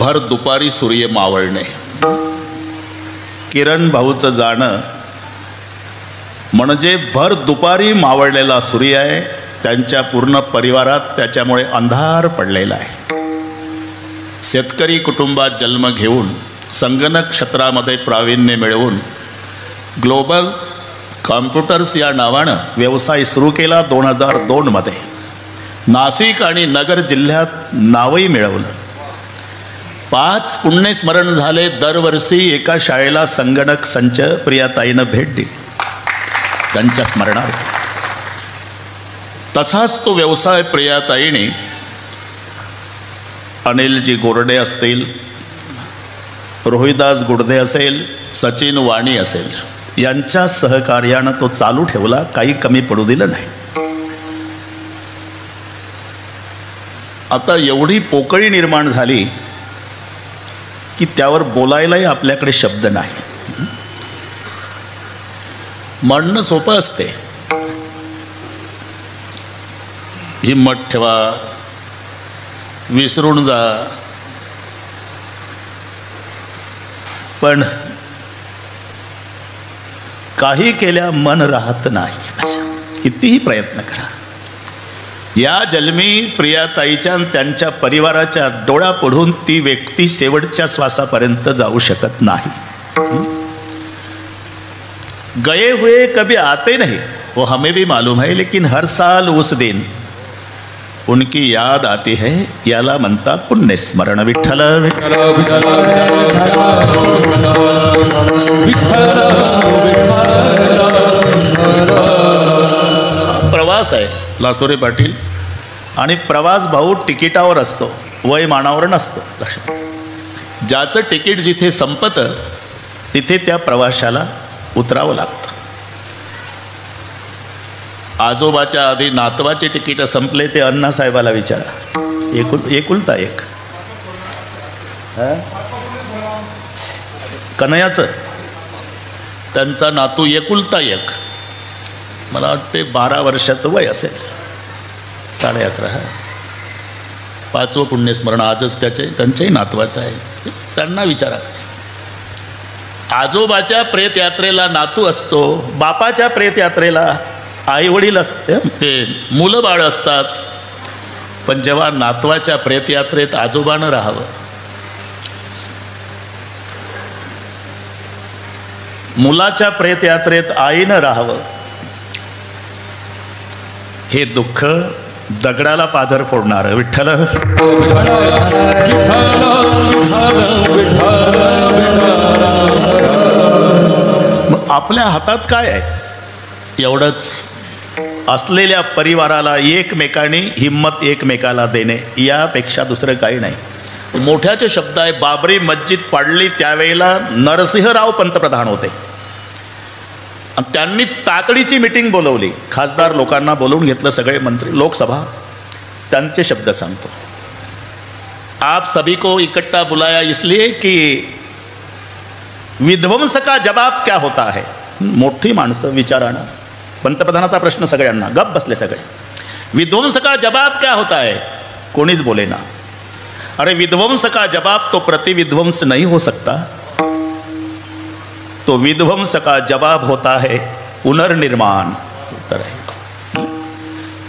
भर दुपारी सूर्य मावळणे. किरण भाऊचं जाणं म्हणजे भर दुपारी मावळलेला सूर्य आहे. त्यांच्या पूर्ण परिवारात त्याच्यामुळे अंधार पडलेला आहे. शेतकरी कुटुंबात जन्म घेऊन संगणक क्षेत्रामध्ये प्रावीण्य मिळवून ग्लोबल कॉम्प्युटर्स या नावानं व्यवसाय सुरू केला 2002मध्ये. नाशिक आणि नगर जिल्ह्यात नावही मिळवलं. 5 पुण्यस्मरण झाले. दरवर्षी एका शाळेला संगणक संच प्रियाताईनं भेट दिली त्यांच्या स्मरणार्थ. तसाच तो व्यवसाय प्रियाताईने अनिलजी गोरडे असतील, रोहिदास गुडदे असेल, सचिन वाणी असेल यांच्या सहकार्यानं तो चालू ठेवला. काही कमी पडू दिलं नाही. आता एवढी पोकळी निर्माण झाली की त्यावर बोलायलाही आपल्याकडे शब्द नाही. म्हणणं सोपं असते, हिम्मत ठेवा, विसरून जा, पण काही केल्या मन राहत नाही. कितीही प्रयत्न करा. या जन्मी प्रियाताईच्या त्यांच्या परिवाराच्या डोळ्यापुढून ती व्यक्ती शेवटच्या श्वासापर्यंत जाऊ शकत नाही. गए हुए कभी आते नहीं, वो हमें भी मालूम है, लेकिन हर साल उस दिन उनकी याद आती है. याला म्हणतात पुण्यस्मरण. विठ्ठल विठ्ठल प्रवास आहे लासोरे पाटील. आणि प्रवास भाऊ तिकिटावर असतो, वयमानावर नसतो. लक्षात. ज्याचं तिकीट जिथे संपतं तिथे त्या प्रवाशाला उतरावं लागतं. आजोबाच्या आधी नातवाचे तिकीट संपले ते अण्णासाहेबाला विचारा. एकुलता एक कन्हैयाचं त्यांचा नातू एकुलता एक. मला वाटते 12 वर्षाचं वय असेल, 11.5. 5वं पुण्यस्मरण आजच त्यांच्याही नातवाचं आहे. त्यांना विचारा. आजोबाच्या प्रेत यात्रेला नातू असतो, बापाच्या प्रेत यात्रेला आई वडील असते, ते मुलं बाळ असतात. पण जेव्हा नातवाच्या प्रेत यात्रेत आजोबानं राहावं, मुलाच्या प्रेत यात्रेत आईनं राहावं, हे दुःख दगडाला पाझर फोडणार. विठ्ठल आपल्या हातात काय आहे? एवढंच. असलेल्या परिवाराला एकमेकांनी हिम्मत एकमेकाला देणे, यापेक्षा दुसरं काही नाही. मोठ्याचे शब्द आहे. बाबरी मस्जिद पाडली त्यावेळेला नरसिंहराव पंतप्रधान होते. त्यांनी तातडीची मीटिंग बोलवली. खासदार लोकांना बोलवून घेतलं, सगळे मंत्री, लोकसभा. त्यांचे शब्द सांगतो. आप सभी को इकट्ठा बुलाया इसलिए कि विध्वंस का जवाब क्या होता है. मोठी माणसं विचारानं. पंतप्रधानाचा प्रश्न सगळ्यांना. गप बसले सगळे. विध्वंस का जवाब क्या होता है. कोणीच बोले ना. अरे विध्वंस का जवाब तो प्रतिविध्वंस नहीं हो सकता, तो विध्वंस का जवाब होता है पुनर्निर्माण. उत्तर आहे.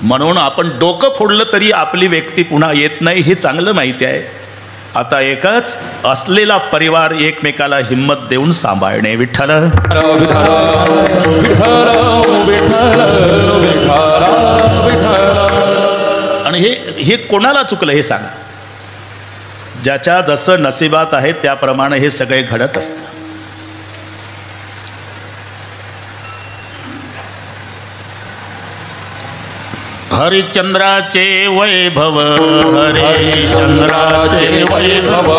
म्हणून आपण डोकं फोडलं तरी आपली व्यक्ती पुन्हा येत नाही हे चांगलं माहिती आहे. आता एकच, असलेला परिवार एकमेकाला हिम्मत देऊन सांभाळणे. विठ्ठल आणि हे कोणाला चुकलं हे सांगा. ज्याच्या जसं नशिबात आहे त्याप्रमाणे हे सगळे घडत असतं. हरिश्चंद्राचे वैभव, हरिश्चंद्राचे वैभव,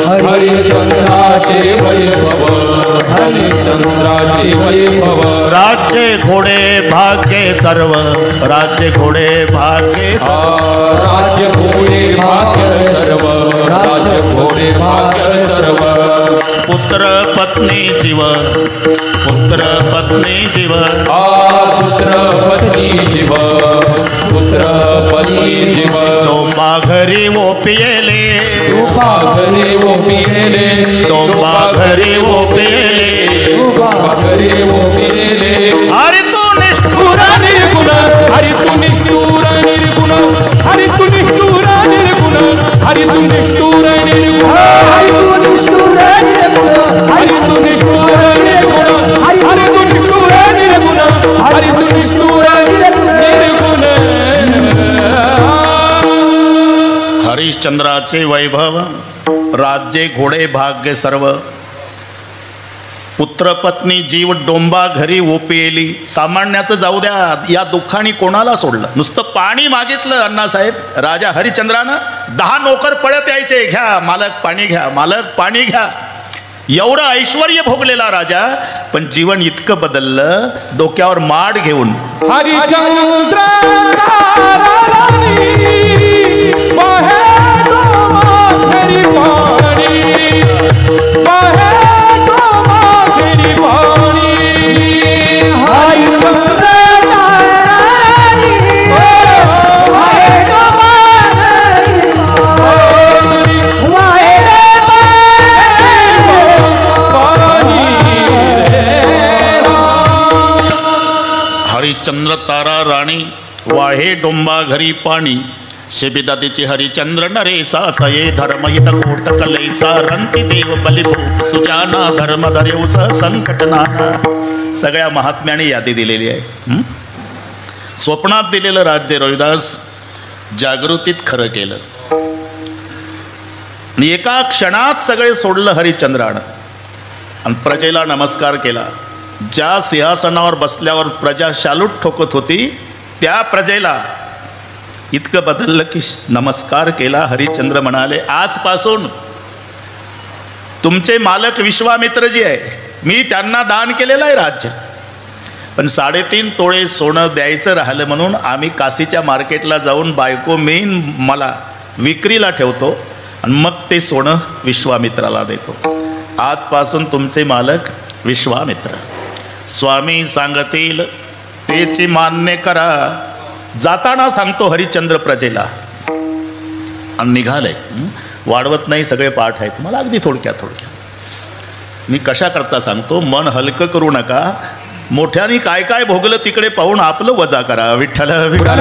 हरिश्चंद्राचे वैभव, हरिश्चंद्राचे वैभव. राज्य घोडे भाग्य सर्व, राज्य घोडे भाग्य राज्य घोडे भाग्य सर्व, राज्य घोडे भाग्य सर्व. पुत्र पत्नी जीव, पुत्र पत्नी जीव, पुत्र पत्नी जीव, पुत्र पत्नी जीव. तो माघरी वो पियेले, घरी ओपिले डोंबा घरी ओपेले घरी ओपिले हरी तू निष्ठुर निर्गुण हरी तू निष्ठुर निर्गुण हरी तू निष्ठुर निर्गुण हरी तू निष्ठुर निर्गुण हरी तू निष्ठुर निर्गुण हरी तू निष्ठुर निर्गुण हरी तू निष्ठुर निर्गुण हरी तू निष्ठुर निर्गुण हरिश्चंद्राचे वैभव राज्ये घोडे भाग्य सर्व पुत्र पत्नी जीव डोंबा घरी ओपेली सामान्याचं जाऊ द्या या दुःखाने कोणाला सोडलं नुसतं पाणी मागितलं अण्णासाहेब राजा हरिश्चंद्रानं 10 नोकर पळत यायचे घ्या मालक पाणी घ्या मालक पाणी घ्या एवढं ऐश्वर्य भोगलेला राजा पण जीवन इतकं बदललं डोक्यावर माड घेऊन हरिचंद्र हरिश्चंद्र तारा राणी वाहे डोंबा घरी पाणी शेबिदातीची हरिचंद्र नरेसा सये धर्महित कोट कलेसा रंती देव बलिभूत सुजाना धर्म धरेवस संकट नाना सगळ्या महात्म्याने यादी दिलेली आहे स्वप्नात दिलेलं राज्य रविदास जागृतीत खरं केलं आणि एका क्षणात सगळे सोडलं हरिश्चंद्रानं आणि प्रजेला नमस्कार केला ज्या सिंहासनावर बसल्यावर प्रजा शालूट ठोकत होती त्या प्रजेला इतकं बदललं की नमस्कार केला हरिश्चंद्र म्हणाले आजपासून तुमचे मालक विश्वामित्रजी आहे मी त्यांना दान केलेलं आहे राज्य पण 3.5 तोळे सोनं द्यायचं राहिलं म्हणून आम्ही काशीच्या मार्केटला जाऊन बायको मेन मला विक्रीला ठेवतो आणि मग ते सोनं विश्वामित्राला देतो आजपासून तुमचे मालक विश्वामित्र स्वामी सांगतील तेची मान्य करा जाताना सांगतो हरिश्चंद्र प्रजेला आणि निघाले वाढवत नाही सगळे पाठ आहेत मला अगदी थोडक्यात मी कशा करता सांगतो मन हलकं करू नका मोठ्याने काय काय भोगलं तिकडे पाहून आपलं वजा करा विठ्ठल विठ्ठल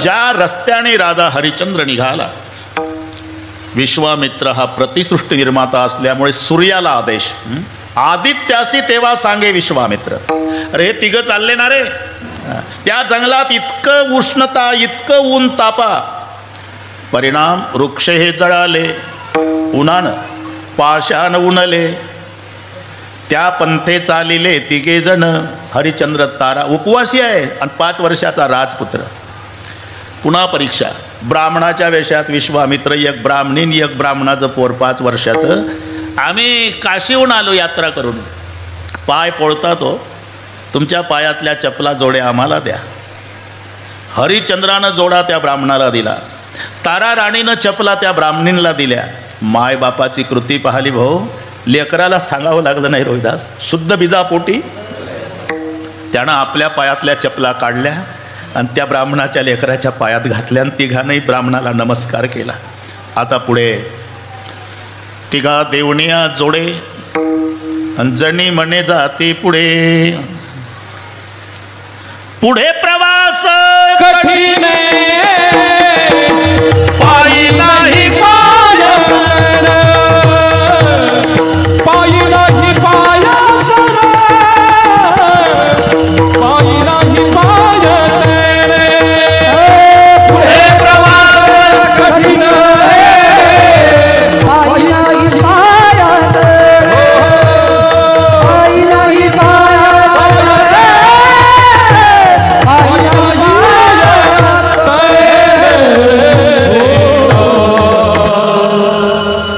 ज्या रस्त्याने राजा हरिश्चंद्र निघाला विश्वामित्र हा प्रतिसृष्टी निर्माता असल्यामुळे सूर्याला आदेश आदित्यासी तेव्हा सांगे विश्वामित्र अरे हे तिघं चालले ना रे त्या जंगलात इतकं उष्णता इतकं ऊन तापा परिणाम वृक्ष हे जळाले उन्हानं पाशान उनले त्या पंथे चालिले तिघे जण हरिश्चंद्र तारा उपवासी आहे आणि 5 वर्षाचा राजपुत्र पुन्हा परीक्षा ब्राह्मणाच्या वेशात विश्वामित्र एक ब्राह्मणीन एक ब्राह्मणाचं पोर 5 वर्षाचं आम्ही काशीहून आलो यात्रा करून पाय पोळता तो तुमच्या पायातल्या चपला जोड्या आम्हाला द्या हरिश्चंद्रानं जोडा त्या ब्राह्मणाला दिला तारा राणीनं चपला त्या ब्राह्मणींना दिल्या मायबापाची कृती पाहिली भाऊ लेकराला सांगावं लागलं नाही रोहिदास शुद्ध बिजापोटी त्यानं आपल्या पायातल्या चपला काढल्या आणि त्या ब्राह्मणाच्या लेकराच्या पायात घातल्या आणि तिघांनी ब्राह्मणाला नमस्कार केला आता पुढे तिघा देवणिया जोडे आणि जणी म्हणे जाते पुढे पुढे प्रवास कठीण पायी नाही पाय पायी नाही पाय पायी नाही पाय पुढे प्रवास कठीण पायी नाही पायात पायी नाही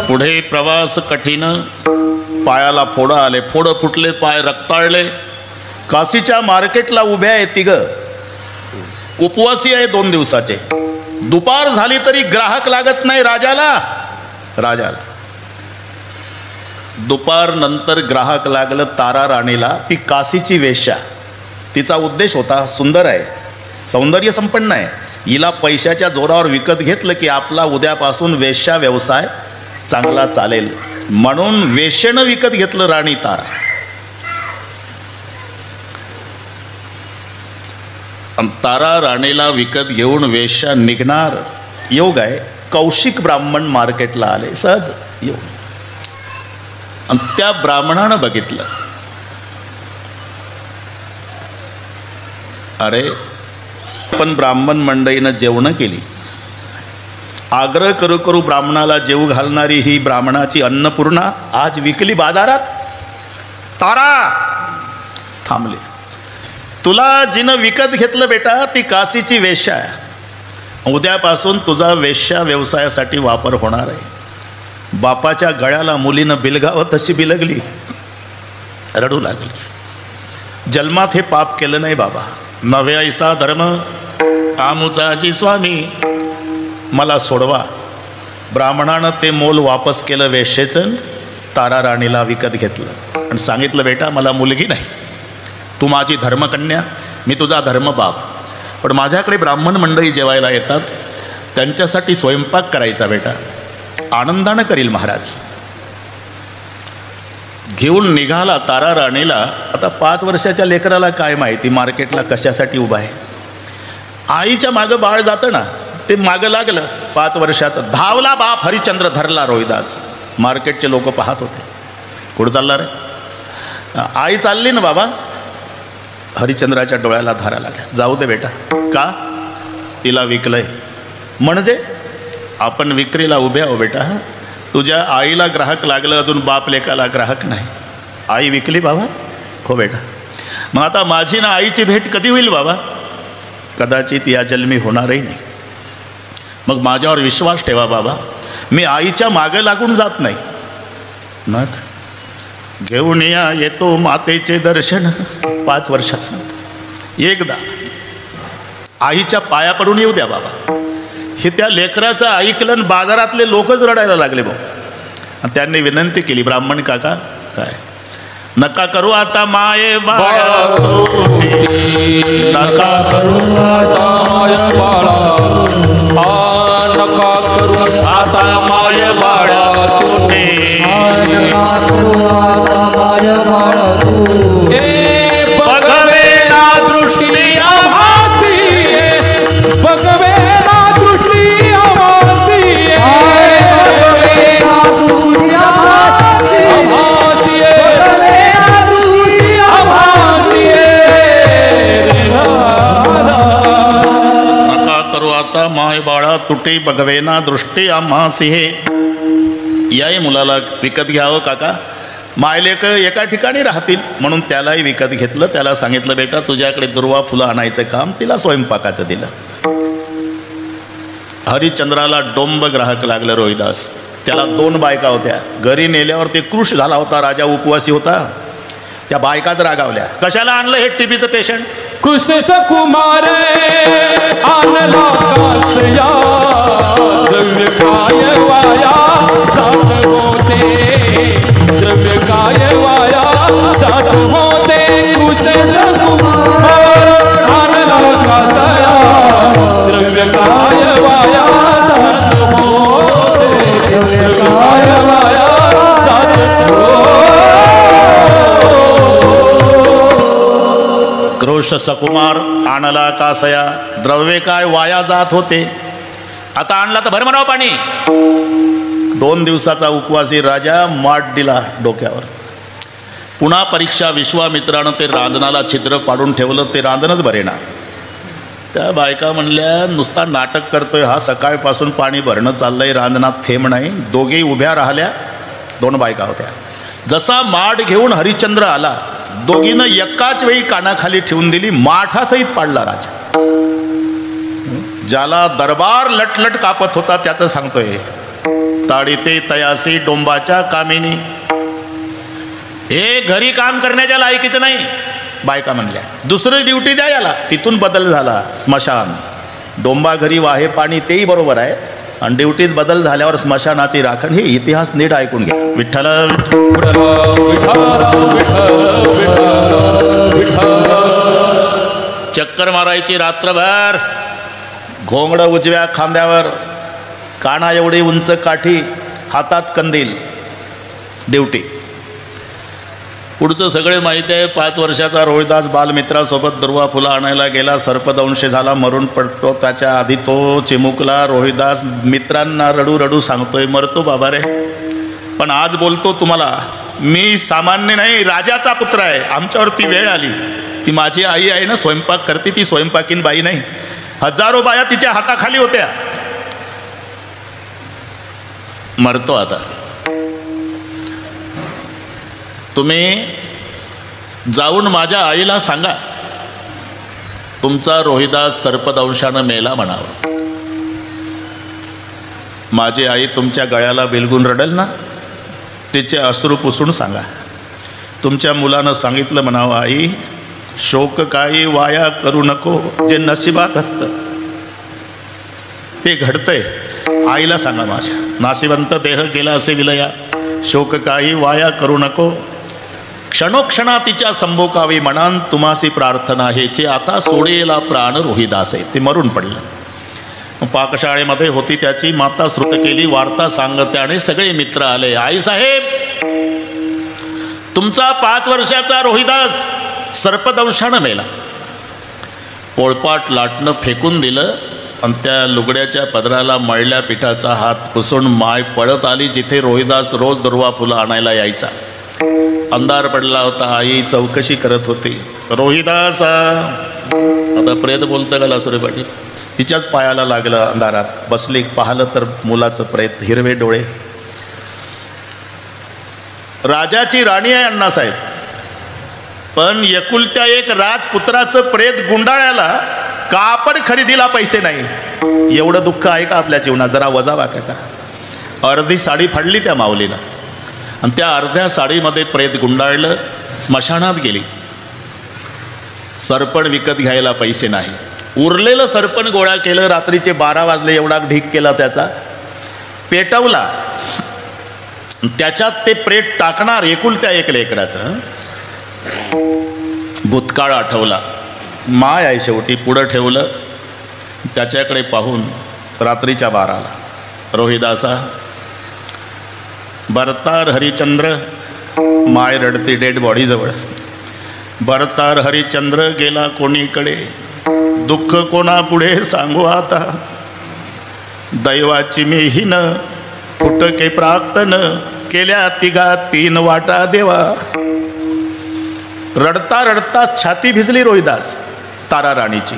पुढे प्रवास कठीण पायाला फोडं आले फोडं फुटले पाय रक्ताळले काशीच्या मार्केटला उभ्या आहे तिघं उपवासी आहे 2 दिवसाचे दुपार झाली तरी ग्राहक लागत नाही राजाला दुपार नंतर ग्राहक लागलं तारा राणीला ती काशीची वेश्या तिचा उद्देश होता सुंदर आहे सौंदर्य संपन्न आहे, हिला पैशाच्या जोरावर विकत घेतलं की आपला उद्यापासून वेश्या व्यवसाय चांगला चालेल, म्हणून वेश्येनं विकत घेतलं राणी तारा. आणि तारा राणीला विकत घेऊन वेश्या निघणार. योग आहे, कौशिक ब्राह्मण मार्केटला आले सहज योग. आणि त्या ब्राह्मणानं बघितलं, अरे पण ब्राह्मण मंडळीनं जेवणं केली, आग्रह करू करू ब्राह्मणाला जेव घालणारी ही ब्राह्मणाची अन्नपूर्णा आज विकली बाजारात. तारा थांबले, तुला जिनं विकत घेतलं बेटा ती काशीची वेश्या आहे, उद्यापासून तुझा वेश्या व्यवसायासाठी वापर होणार आहे. बापाच्या गळ्याला मुलीनं बिलगावं तशी बिलगली, रडू लागली. जन्मात हे पाप केलं नाही बाबा, नव्हे ऐसा धर्म आमुचाजी स्वामी, मला सोडवा. ब्राह्मणानं ते मोल वापस केलं वेश्येचं, तारा राणीला विकत घेतलं आणि सांगितलं बेटा मला मुलगी नाही, तू माझी धर्मकन्या, मी तुझा धर्मबाप, पण माझ्याकडे ब्राह्मण मंडळी जेवायला येतात, त्यांच्यासाठी स्वयंपाक करायचा बेटा, आनंदानं करील महाराज. घेऊन निघाला तारा राणीला. आता 5 वर्षाच्या लेकराला काय माहिती मार्केटला कशासाठी उभा आहे. आईच्या मागं बाळ जातं ना, ते मागं लागलं. 5 वर्षाचं धावला बाप हरिश्चंद्र, धरला रोहिदास. मार्केटचे लोक पाहत होते, कुठं चालला रे. आई चालली ना बाबा, हरिश्चंद्राच्या डोळ्याला धारा लागल्या. जाऊ दे बेटा. का? तिला विकलंय. म्हणजे आपण विक्रीला उभे आहो बेटा, तुझ्या आईला ग्राहक लागलं, अजून बाप लेकाला ग्राहक नाही. आई विकली बाबा. हो बेटा. मग आता माझी ना आईची भेट कधी होईल बाबा? कदाचित या जन्मी होणारही नाही. मग माझ्यावर विश्वास ठेवा बाबा, मी आईच्या मागे लागून जात नाही. मग घेऊन या येतो मातेचे दर्शन. 5 वर्षाचं एकदा आईच्या पाया पडून येऊ द्या बाबा. हे त्या लेकराचं ऐकलं आणि बाजारातले लोकच रडायला लागले भाऊ. आणि त्यांनी विनंती केली, ब्राह्मण काका काय नका करू आता माये बाळा, नका करू आता माय बाळा, नका करू आता माये बाळा तुटे. बघवे ना दृष्टी आभासी, बघवे ना दृष्टी आभासी, नका करू आता माय बाळा तुटे, बघवेना दृष्टी आम्हासी. हे याही मुलाला विकत घ्यावं काका, मायलेक एका ठिकाणी राहतील, म्हणून त्यालाही विकत घेतलं. त्याला सांगितलं बेटा तुझ्याकडे दुर्वा फुलं आणायचं काम, तिला स्वयंपाकाचं दिलं. हरिश्चंद्राला डोंब ग्राहक लागलं रोहिदास. त्याला 2 बायका होत्या. घरी नेल्यावर ते कृश झाला होता, राजा उपवासी होता. त्या बायकाच रागावल्या, कशाला आणलं हे टीबीचं पेशंट. कुश कुमार आणला कासया, द्रव्य काय वाया जात होते, द्रव्य काय वाया जात होते. कुश कुमार आणला कासया, द्रव्य काय वाया जात होते, द्रव्य काय वाया जात होते. क्रोश सकुमार आणला कासया, द्रव्य काय वाया जात होते. आता आणला तर भरमराव पाणी. 2 दिवसाचा उपवासी राजा माठ दिला डोक्यावर. पुन्हा परीक्षा. विश्वामित्रानं ते रांजणाला छिद्र पाडून ठेवलं, ते रांजणच भरेना. त्या बायका म्हणल्या नुसता नाटक करतोय हा, सकाळपासून पाणी भरणं चाललंय, रांजणात थेंब नाही. दोघेही उभ्या राहिल्या. 2 बायका होत्या. जसा माठ घेऊन हरिश्चंद्र आला, दोघीनं एकाच वेळी कानाखाली ठेवून दिली, माठासहित पाडला राजा. ज्याला दरबार लटलट कापत होता त्याचं सांगतोय, ताडिते तयासी डोंबाच्या कामिनी. हे घरी काम करण्याच्या लायकीचं नाही. बायका म्हणल्या दुसरी ड्युटी द्या याला. तिथून बदल झाला. स्मशान. डोंबा घरी वाहे पाणी, तेही बरोबर आहे, आणि ड्युटीत बदल झाल्यावर स्मशानाची राखण. हे इतिहास नीट ऐकून घ्या. विठ्ठल चक्कर मारायची रात्रभर, घोंगडं उजव्या खांद्यावर, काना एवढी उंच काठी, हातात कंदील, ड्युटी. पुढचं सगळे माहिती आहे. 5 वर्षाचा रोहिदास बालमित्रासोबत दुर्वा फुलं आणायला गेला, सर्पदंश झाला, मरून पडतो. त्याच्या आधी तो चिमुकला. रोहिदास मित्रांना रडू रडू सांगतोय, मरतो बाबा रे, पण आज बोलतो तुम्हाला, मी सामान्य नाही, राजाचा पुत्र आहे. आमच्यावरती वेळ आली. ती माझी आई आहे ना, स्वयंपाक करते, ती स्वयंपाकीन बाई नाही. हजारो बाया तिच्या हाताखाली होत्या. मरतो आता. तुम्ही जाऊन माझ्या आईला सांगा, तुमचा रोहिदास सर्पदंशानं मेला म्हणावं. माझी आई तुमच्या गळ्याला बिलगून रडेल ना, तिचे अश्रू पुसून सांगा. तुमच्या मुलानं सांगितलं म्हणावं, आई शोक काही वाया करू नको, जे नशिबात असतं ते घडतंय. आईला सांगा, माझ्या नाशिवंत देह गेला असे विलया, शोक काही वाया करू नको, क्षणोक्षणा तिच्या संभोकावी म्हणान तुम्हासी प्रार्थना हेचे, आता सोडेला प्राण रोहिदास आहे. ते मरून पडलं. पाकशाळेमध्ये होती त्याची माता श्रुत केली वार्ता सांगत्याने सगळे मित्र आले. आई साहेब, तुमचा 5 वर्षाचा रोहिदास सर्पदंशानं मेला. पोळपाट लाटणं फेकून दिलं आणि त्या लुगड्याच्या पदराला मळल्या पिठाचा हात पुसून माय पळत आली जिथे रोहिदास रोज दुर्वा फुलं आणायला यायचा. अंधार पडला होता. आई चौकशी करत होती. रोहिदास, आता प्रेत बोलतं का लासुरे पाटील? तिच्याच पायाला लागलं. अंधारात बसली, पाहिलं तर मुलाचं प्रेत, हिरवे डोळे. राजाची राणी आहे अण्णासाहेब, पण एकुलत्या एक राजपुत्राचं प्रेत गुंडाळ्याला कापड खरेदीला पैसे नाही. एवढं दुःख आहे का आपल्या जीवनात? जरा वजावा का? अर्धी साडी फाडली त्या माऊलीनं आणि त्या अर्ध्या साडीमध्ये प्रेत गुंडाळलं. स्मशानात गेली. सरपण विकत घ्यायला पैसे नाही. उरलेलं सरपण गोळा केलं. रात्रीचे 12 वाजले. एवढा ढीक केला त्याचा, पेटवला. त्याच्यात ते प्रेत टाकणार. एकुलत्या एक लेकराचं भूतकाळ आठवला. माय आहे शेवटी. पुढं ठेवलं. त्याच्याकडे पाहून रात्रीच्या 12ला, रोहिदासा, बरतार हरिचंद्र. माय रडते डेड बॉडीजवळ. बरतार हरिचंद्र गेला कोणीकडे, दुःख कोणा पुढे सांगू आता. दैवाची मी हिन फुटके प्राक्तन, केल्या तिघा 3 वाटा देवा. रडता रडता छाती भिजली रोहिदास तारा राणीची.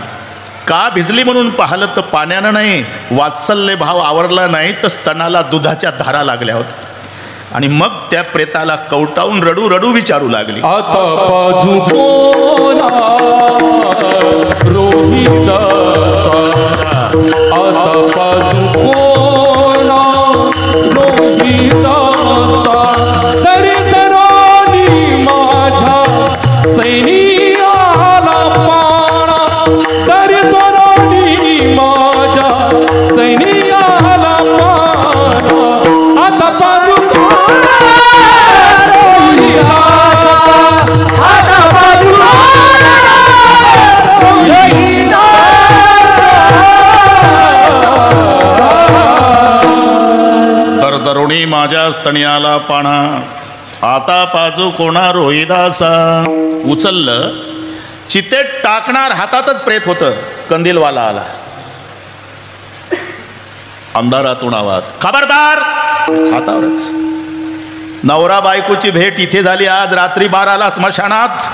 का भिजली म्हणून पाहिलं तर पाण्यानं नाही, वात्सल्य भाव आवरला नाही तर स्तनाला दुधाच्या धारा लागल्या होत्या. आणि मग त्या प्रेताला कवटावून रडू रडू विचारू लागली, आता बाजू कोणा रोहिदासा, आता बाजू कोणा रोहिदासा. तरी तरानी माझ्या सैनिकाला पाणा, तरी तरानी माझ्या सैनिकाला पाणा. आता बाजू तरुणी माझ्या स्तनियाला पाणा, आता पाजू कोणा रोहिदासा. उचललं, चितेत टाकणार, हातातच प्रेत होतं. कंदीलवाला आला. अंधारातून आवाज, खबरदार. हातावरच. नवरा बायकोची भेट इथे झाली आज रात्री 12ला स्मशानात.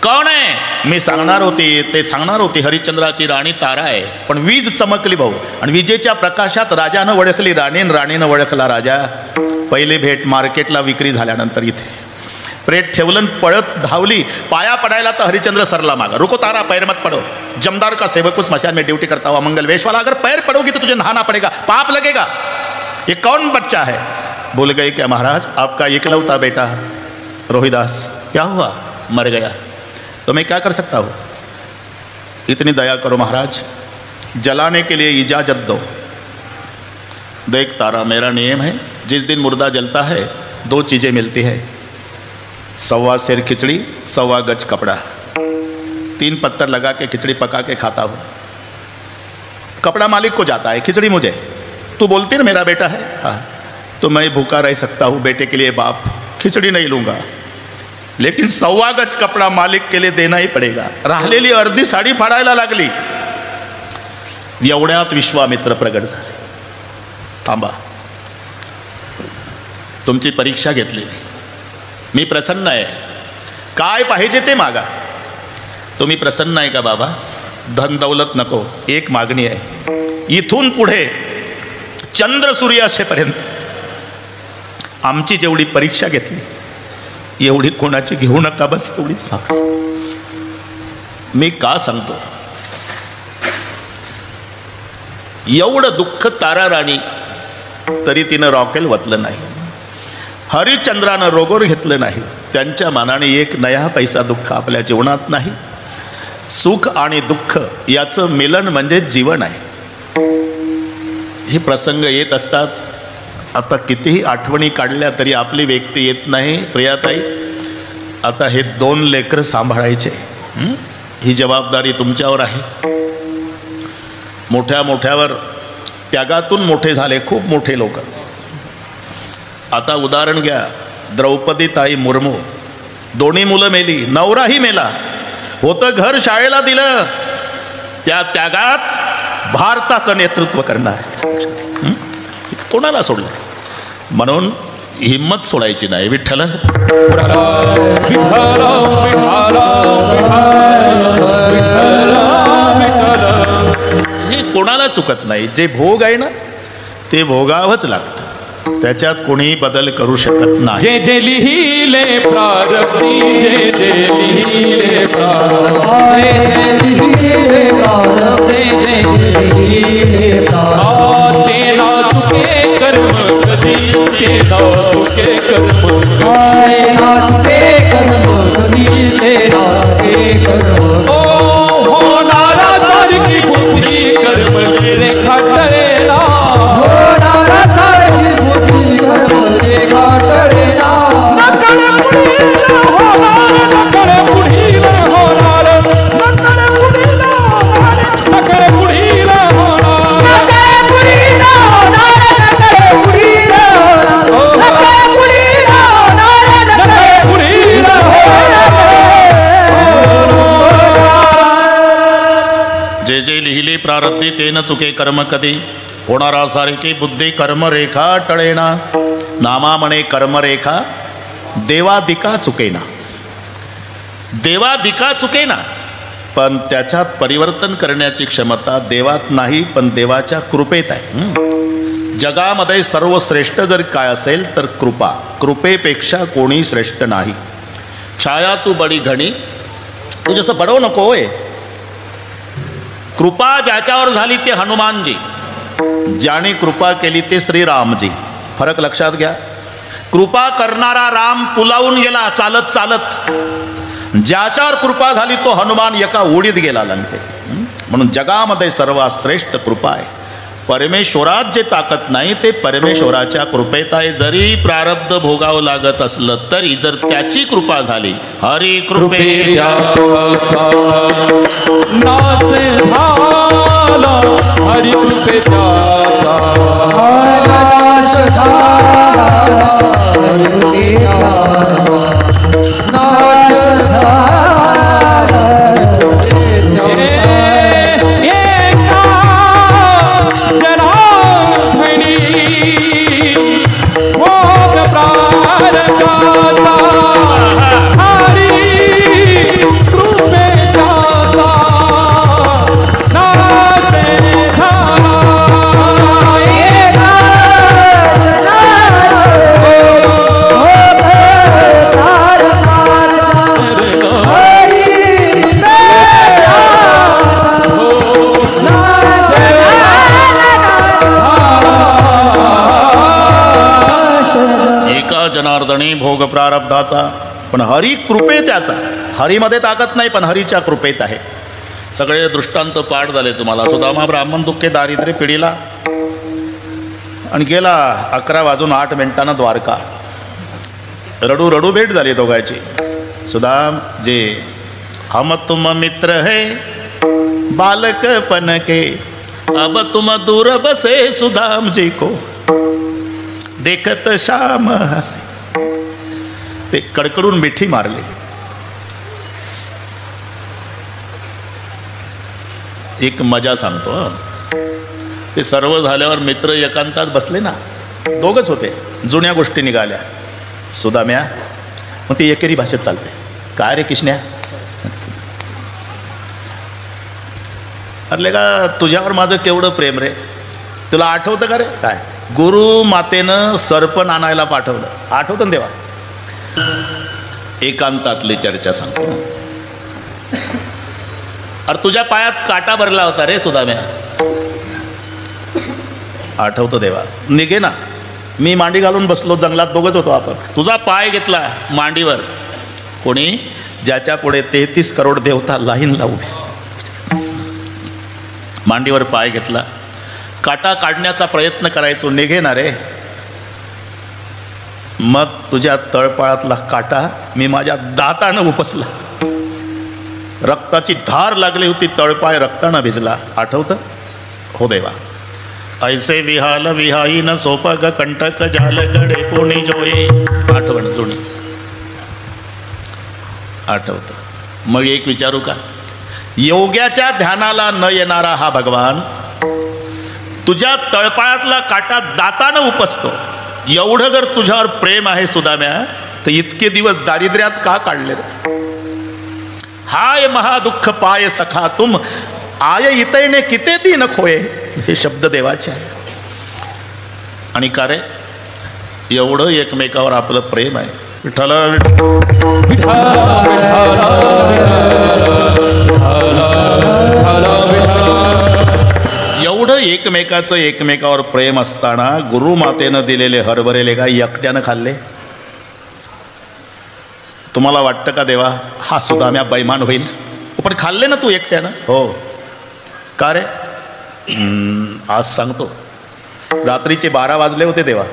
कोण आहे? मी सांगणार होती, ते सांगणार होती. हरिश्चंद्राची राणी तारा आहे. पण वीज चमकली भाऊ, आणि विजेच्या प्रकाशात राजानं ओळखली राणी, राणीनं ओळखला राजा. पहिली भेट मार्केटला विक्री झाल्यानंतर इथे. प्रेत ठेवलं, पळत धावली. पाया पडायला तर हरिश्चंद्र सरला मागा. रुको तारा, पैर मत पडो. जमदार का सेवक उस स्मशान में ड्यूटी करता हुआ मंगल वेश वाला, अगर पैर पड़ोगी तो तुझे नहाना पड़ेगा, पाप लगेगा. ये कौन बच्चा है? बोल गए क्या महाराज, आपका इकलौता बेटा रोहिदास. क्या हुआ? मर गया. तो मैं क्या कर सकता हूँ? इतनी दया करो महाराज, जलाने के लिए इजाज़त दो. देख तारा, मेरा नियम है, जिस दिन मुर्दा जलता है 2 चीज़ें मिलती है, 1.25 सेर खिचड़ी, 1.25 गज कपड़ा. 3 पत्थर लगा के खिचड़ी पका के खाता हूँ। कपड़ा मालिक को जाता है, खिचड़ी मुझे। तू बोलती ना मेरा बेटा है, हाँ, तो मैं भूखा रह सकता हूँ, बेटे के लिए बाप खिचड़ी नहीं लूँगा, लेकिन 1.25 गज कपडा मालिक के लिए देना ही पडेगा। राहिलेली अर्धी साडी फाडायला लागली, एवढ्यात विश्वामित्र प्रगट झाले। थांबा, तुमची परीक्षा घेतली, मी प्रसन्न आहे, काय पाहिजे ते मागा। तुम्ही प्रसन्न आहे का बाबा? धन दौलत नको, एक मागणी आहे, इथून पुढे चंद्र सूर्य असेपर्यंत आमची जेवढी परीक्षा घेतली एवढी कोणाची घेऊ नका, बस एवढीच मागणी। मी का सांगतो? एवढं दुःख तारा राणी तरी तिनं रॉकेल वतलं नाही, हरिश्चंद्रानं रोगोर घेतलं नाही, त्यांच्या मानाने एक नया पैसा दुःख आपल्या जीवनात नाही। सुख आणि दुःख याचं मिलन म्हणजे जीवन आहे। हे प्रसंग येत असतात, आता कितीही आठवणी काढल्या तरी आपली व्यक्ती येत नाही। प्रियाताई, आता हे 2 लेकरं सांभाळायचे, ही जबाबदारी तुमच्यावर आहे। मोठ्या मोठ्यावर त्यागातून मोठे झाले खूप मोठे लोक। आता उदाहरण घ्या, द्रौपदी ताई मुर्मू, 2 मुलं मेली, नवराही मेला, होतं घर शाळेला दिलं, त्या त्यागात भारताचं नेतृत्व करणार कोणाला सोडलं? म्हणून हिम्मत सोडायची नाही। विठ्ठल हे कोणाला चुकत नाही, जे भोग आहे ना ते भोगावंच लागतं, त्याच्यात कोणी बदल करू शकत नाही। जे जे लिहिले प्रारब्धी, जे जे लिहिले प्रारब्धी, ते ना चुके कर्म कधी, ते ना चुके कर्म, ओ होणारा सारखी बुद्धी कर्म रेखा टळेला, जे जे लिहिले प्रारब्धी ते न चुके कर्म कधी, होणारा सारखी बुद्धी कर्म रेखा टळेना, नामा म्हणे कर्मरेखा देवादिका चुकेना, देवादिका चुकेना, पण त्याच्यात परिवर्तन करण्याची क्षमता देवात नाही पण देवाच्या कृपेत आहे। जगामध्ये सर्वश्रेष्ठ जर काय असेल तर कृपा, कृपेपेक्षा कोणी श्रेष्ठ नाही। छाया तू बडी घणी, तू जसं बडवू नको होय। कृपा ज्याच्यावर झाली ते हनुमानजी, ज्याने कृपा केली ते श्रीरामजी। फरक लक्षात घ्या, कृपा करणारा राम पुलावून गेला चालत चालत, ज्याच्यावर कृपा झाली तो हनुमान एका उडीत गेला लंकेत। म्हणून जगामध्ये सर्वात श्रेष्ठ कृपा आहे। परमेश्वरात जे ताकद नाही ते परमेश्वराच्या कृपेत आहे। जरी प्रारब्ध भोगावं लागत असलं तरी जर त्याची कृपा झाली, हरी कृपे हरी कृपेचा जनार्दनी भोग प्रारब्धाचा, पण हरी कृपे त्याचा। हरीमध्ये ताकद नाही पण हरीच्या कृपेत आहे। सगळे दृष्टांत पाठ झाले तुम्हाला। सुदामा ब्राह्मण दुःखे दारिद्र्य पिढीला आणि गेला 11:08 द्वारका। रडू रडू भेट झाली दोघांची। सुदाम जे हम तुम मित्र है बालकपन के, अब तुम दूर बसे सुदाम जी को देखत श्याम हसे. ते कडकडून मिठी मारली. एक मजा सांगतो हं. ते सर्व झाल्यावर मित्र एकांतात बसले ना, दोघच होते. जुन्या गोष्टी निघाल्या. सुदाम्या, मग ती एकेरी भाषेत चालते. काय रे किशन्या, अरे का तुझ्यावर माझं केवढं प्रेम रे. तुला आठवतं का रे? काय गुरु मातेनं सरपण आणायला पाठवलं, आठवतं ना देवा? एकांतातली चर्चा सांगतो. अरे तुझ्या पायात काटा भरला होता रे सुदाम्या, आठवतं देवा? निघे ना, मी मांडी घालून बसलो, जंगलात दोघंच होतो आपण. तुझा पाय घेतला मांडीवर. कोणी? ज्याच्या पुढे 33 करोड देवता लाईन लावू. मांडीवर पाय घेतला, काटा काढण्याचा प्रयत्न करायचो, निघे ना रे. मग तुझ्या तळपाळातला काटा मी माझ्या दातानं उपसला. रक्ताची धार लागली होती, तळपाय रक्तानं भिजला. आठवतं? हो देवा. ऐसे विहाल विहाई न सोपग कंटक झाल गडे पुणी जोये. आठवण जुनी, आठवतं. मग एक विचारू का? योग्याच्या ध्यानाला न येणारा हा भगवान तुझ्या तळपाळातला काटा दातानं उपसतो. एवढं जर तुझ्यावर प्रेम आहे सुदाम्या, तर इतके दिवस दारिद्र्यात का काढले रे? हाय महादुःख पाय सखा तुम आय इतैने किते दिन खोये. हे शब्द देवाचे आहे. आणि का रे एवढं एकमेकावर आपलं प्रेम आहे? विठ्ठल एवढं एकमेकावर प्रेम असताना गुरुमातेनं दिलेले हरभरे का एकट्यानं खाल्ले? तुम्हाला वाटतं का देवा हा सुदाम्या बैमान होईल? पण खाल्ले ना तू एकट्यानं. हो. का रे? आज सांगतो. रात्रीचे 12 वाजले होते देवा.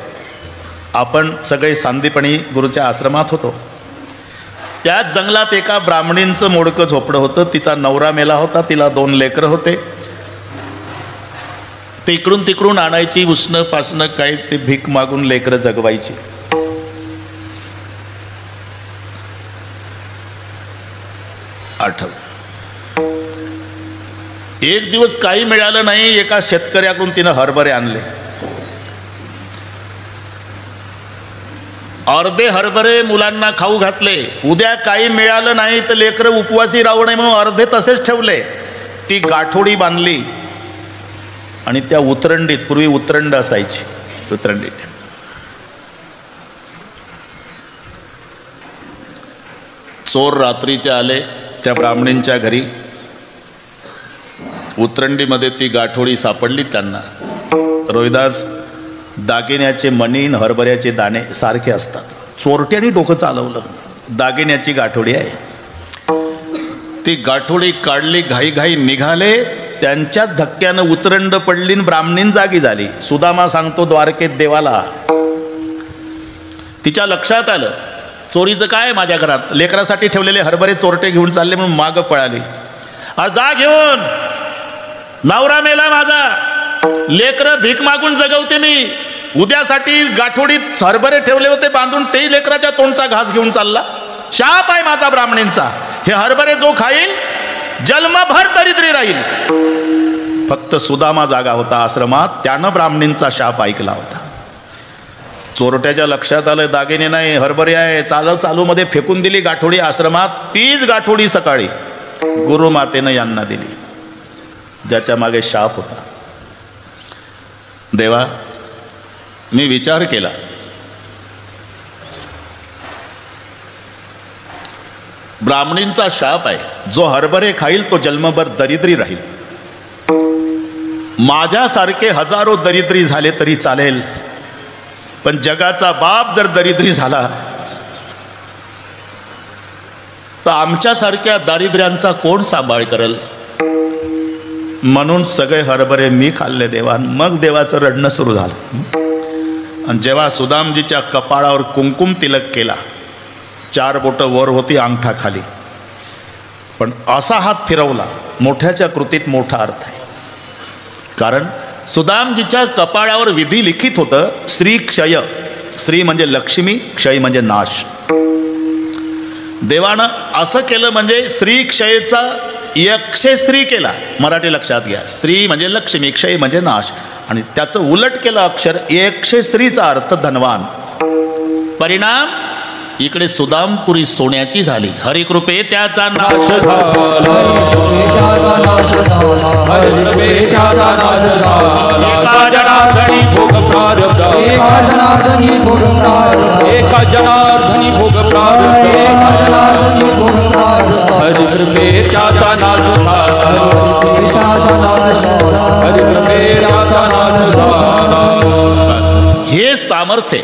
आपण सगळे सांदीपणी गुरुच्या आश्रमात होतो. त्याच जंगलात एका ब्राह्मणींचं मोडकं झोपडं होतं. तिचा नवरा मेला होता, तिला 2 लेकरं होते. ते इकडून तिकडून आणायची, उष्ण पासणं काही ते भीक मागून लेकरं जगवायची. आठवत. एक दिवस काही मिळालं नाही, एका शेतकऱ्याकडून तिनं हरभरे आणले. अर्धे हरभरे मुलांना खाऊ घातले. उद्या काही मिळालं नाही तर लेकरं उपवासी राहू नये म्हणून अर्धे तसेच ठेवले. ती गाठोडी बांधली आणि त्या उतरंडीत, पूर्वी उतरंड असायची, उतरंडीत चोर रात्रीचे आले त्या ब्राह्मणींच्या घरी. उतरंडीमध्ये ती गाठोडी सापडली त्यांना. रोहिदास, दागिन्याचे मणी, हरभऱ्याचे दाणे सारखे असतात. चोरट्याने डोकं चालवलं. दागिन्याची गाठोडी आहे. ती गाठोडी काढली, घाईघाई निघाले. त्यांच्याच धक्क्यानं उतरंड पडली, ब्राह्मणीन जागी झाली. सुदामा सांगतो द्वारकेत देवाला. तिच्या लक्षात आलं चोरीचं काय माझ्या घरात. लेकरासाठी ठेवलेले हरभरे चोरटे घेऊन चालले म्हणून मागं पळाली. जा घेऊन, नवरा मेला माझा, लेकरं भीक मागून जगवते मी. उद्यासाठी गाठोडीत हरभरे ठेवले होते बांधून, तेही लेकराच्या तोंडचा घास घेऊन चालला. शाप आहे माझा ब्राह्मणींचा. हे हरभरे जो खाईल जन्मभर दरिद्री राहील. फक्त सुदामा जागा होता आश्रमात, त्यानं ब्राह्मणींचा शाप ऐकला होता. चोरट्याच्या लक्षात आलं दागिने नाही, हरभरे आहे. चालू मध्ये फेकून दिली गाठोडी आश्रमात. तीच गाठोडी सकाळी गुरुमातेनं यांना दिली, ज्याच्या मागे शाप होता. देवा, मी विचार केला, ब्राह्मणींचा शाप आहे. जो हरभरे खाईल तो जन्मभर दरिद्री राहील. माझ्यासारखे हजारो दरिद्री झाले तरी चालेल, पण जगाचा बाप जर दरिद्री झाला तर आमच्यासारख्या दारिद्र्यांचा कोण सांभाळ करेल? म्हणून सगळे हरभरे मी खाल्ले देवा. मग देवाचं रडणं सुरू झालं. आणि जेव्हा सुदामजीच्या कपाळावर कुंकुम तिलक केला, 4 बोटं वर होती, अंगठा खाली, पण असा हात फिरवला, मोठ्याच्या कृतीत मोठा अर्थ आहे. कारण सुदामजीच्या कपाळावर विधी लिखित होतं, श्री क्षय. श्री म्हणजे लक्ष्मी, क्षय म्हणजे नाश. देवानं असं केलं म्हणजे श्री क्षयचा यक्षश्री केला. मराठी लक्षात घ्या. श्री म्हणजे लक्ष्मी, क्षय म्हणजे नाश, आणि त्याचं उलट केलं अक्षर. यक्षश्रीचा अर्थ धनवान. परिणाम इकडे सुदामपुरी सोन्याची झाली. हरिकृपे त्याचा नाश झाला, हरिकृपेचा नाश झाला. एका जनार्दनी भोग प्रारब्ध, एका जनार्दनी भोग प्रारब्ध, एका जनार्दनी भोग प्रारब्ध, एका जनार्दनी भोग प्रारब्ध, हरिकृपेचा नाश झाला, हरिकृपेचा नाश झाला, हरिकृपेचा नाश झाला. हे सामर्थ्य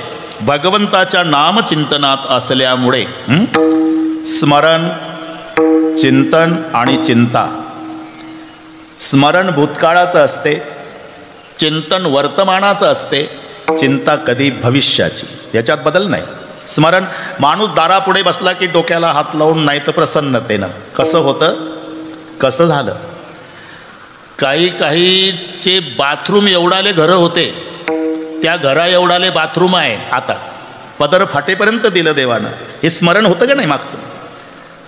भगवंताच्या नामचिंतनात असल्यामुळे स्मरण, चिंतन आणि चिंता. स्मरण भूतकाळाचं असते, चिंतन वर्तमानाचं असते, चिंता कधी भविष्याची. याच्यात बदल नाही. स्मरण, माणूस दारापुढे बसला की डोक्याला हात लावून, नाही तर प्रसन्नतेनं. कसं होतं, कसं झालं. काहीचे बाथरूम एवढाले घरं होते, त्या घरा एवढाले बाथरूम आहे आता. पदर फाटेपर्यंत दिलं देवानं. हे स्मरण होतं का नाही मागचं.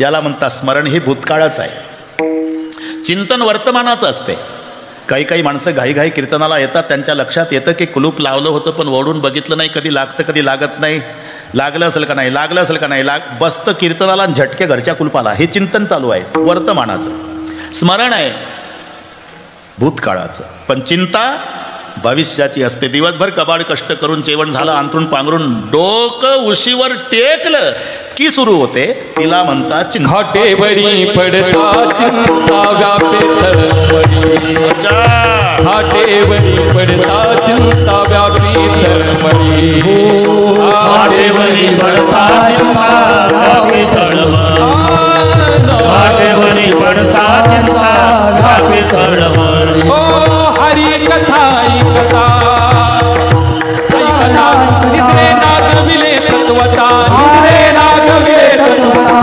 याला म्हणतात स्मरण. हे भूतकाळाचं आहे. चिंतन वर्तमानाचं असते. काही माणसं घाईघाई कीर्तनाला येतात, त्यांच्या लक्षात येतं की कुलूप लावलं होतं पण ओढून बघितलं नाही, कधी लागतं कधी लागत नाही, लागलं असेल का नाही, लागलं असेल का नाही, बसतं कीर्तनाला आणि झटके घरच्या कुलपाला. हे चिंतन चालू आहे वर्तमानाचं. स्मरण आहे भूतकाळाचं. पण चिंता भविष्याची असते. दिवसभर कबाड कष्ट करून जेवण झालं, अंथरून पांघरून डोकं उशीवर टेकलं की सुरू होते. तिला म्हणतात चिंता. घाटेवरी पडता चिंता व्यापे तळमळी, घाटेवरी पडता चिंता व्यापी तळमळी, घाटेवरी पडता चिंता व्यापी तळमळी, घाटेवरी पडता चिंता व्यापी तळमळी. हरी कथा ऐकता ऐकता निद्रे नागविले तत्वता, निद्रे नागविले तत्वता.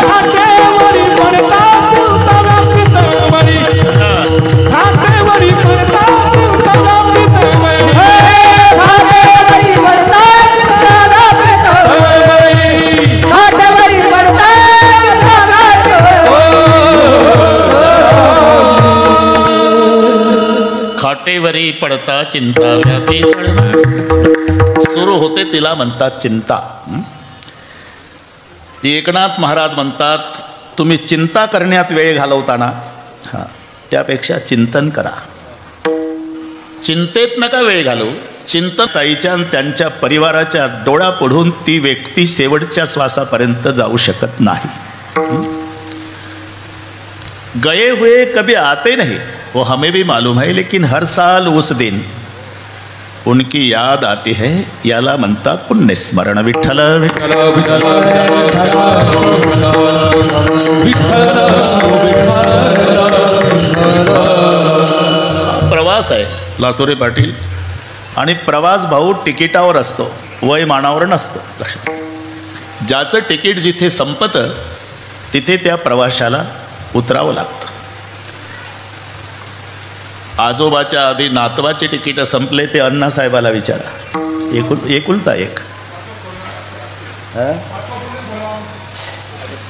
घाटेवरी पडता चिंता व्यापी तळमळी, घाटेवरी पडता चिंता व्यापी तळमळी, घाटेवरी पडता चिंता व्यापी तळमळी, घाटेवरी पडता चिंता खाटेवरी पडता चिंता व्यापी सुरू होते. तिला म्हणतात चिंता. एकनाथ महाराज म्हणतात, तुम्ही चिंता करण्यात वेळ घालवताना त्यापेक्षा चिंतन करा. चिंतेत नका वेळ घालू. चिंतन ताईच्या आणि त्यांच्या परिवाराच्या डोळ्यापुढून ती व्यक्ती शेवटच्या श्वासापर्यंत जाऊ शकत नाही. गए हुए कभी आते नहीं, वो हमें भी मालूम है, लेकिन हर साल उस दिन उनकी याद आती है. याला म्हणतात पुण्यस्मरण. विठ्ठल विठ्ठल प्रवास आहे लासुरे पाटील. आणि प्रवास भाऊ तिकिटावर असतो, वय मानावर नसतो. लक्षात. ज्याचं तिकीट जिथे संपतं तिथे त्या प्रवाशाला उतरावं लागतं. आजोबाच्या आधी नातवाचे तिकीट संपले ते अण्णासाहेबाला विचारा. एकुलता एक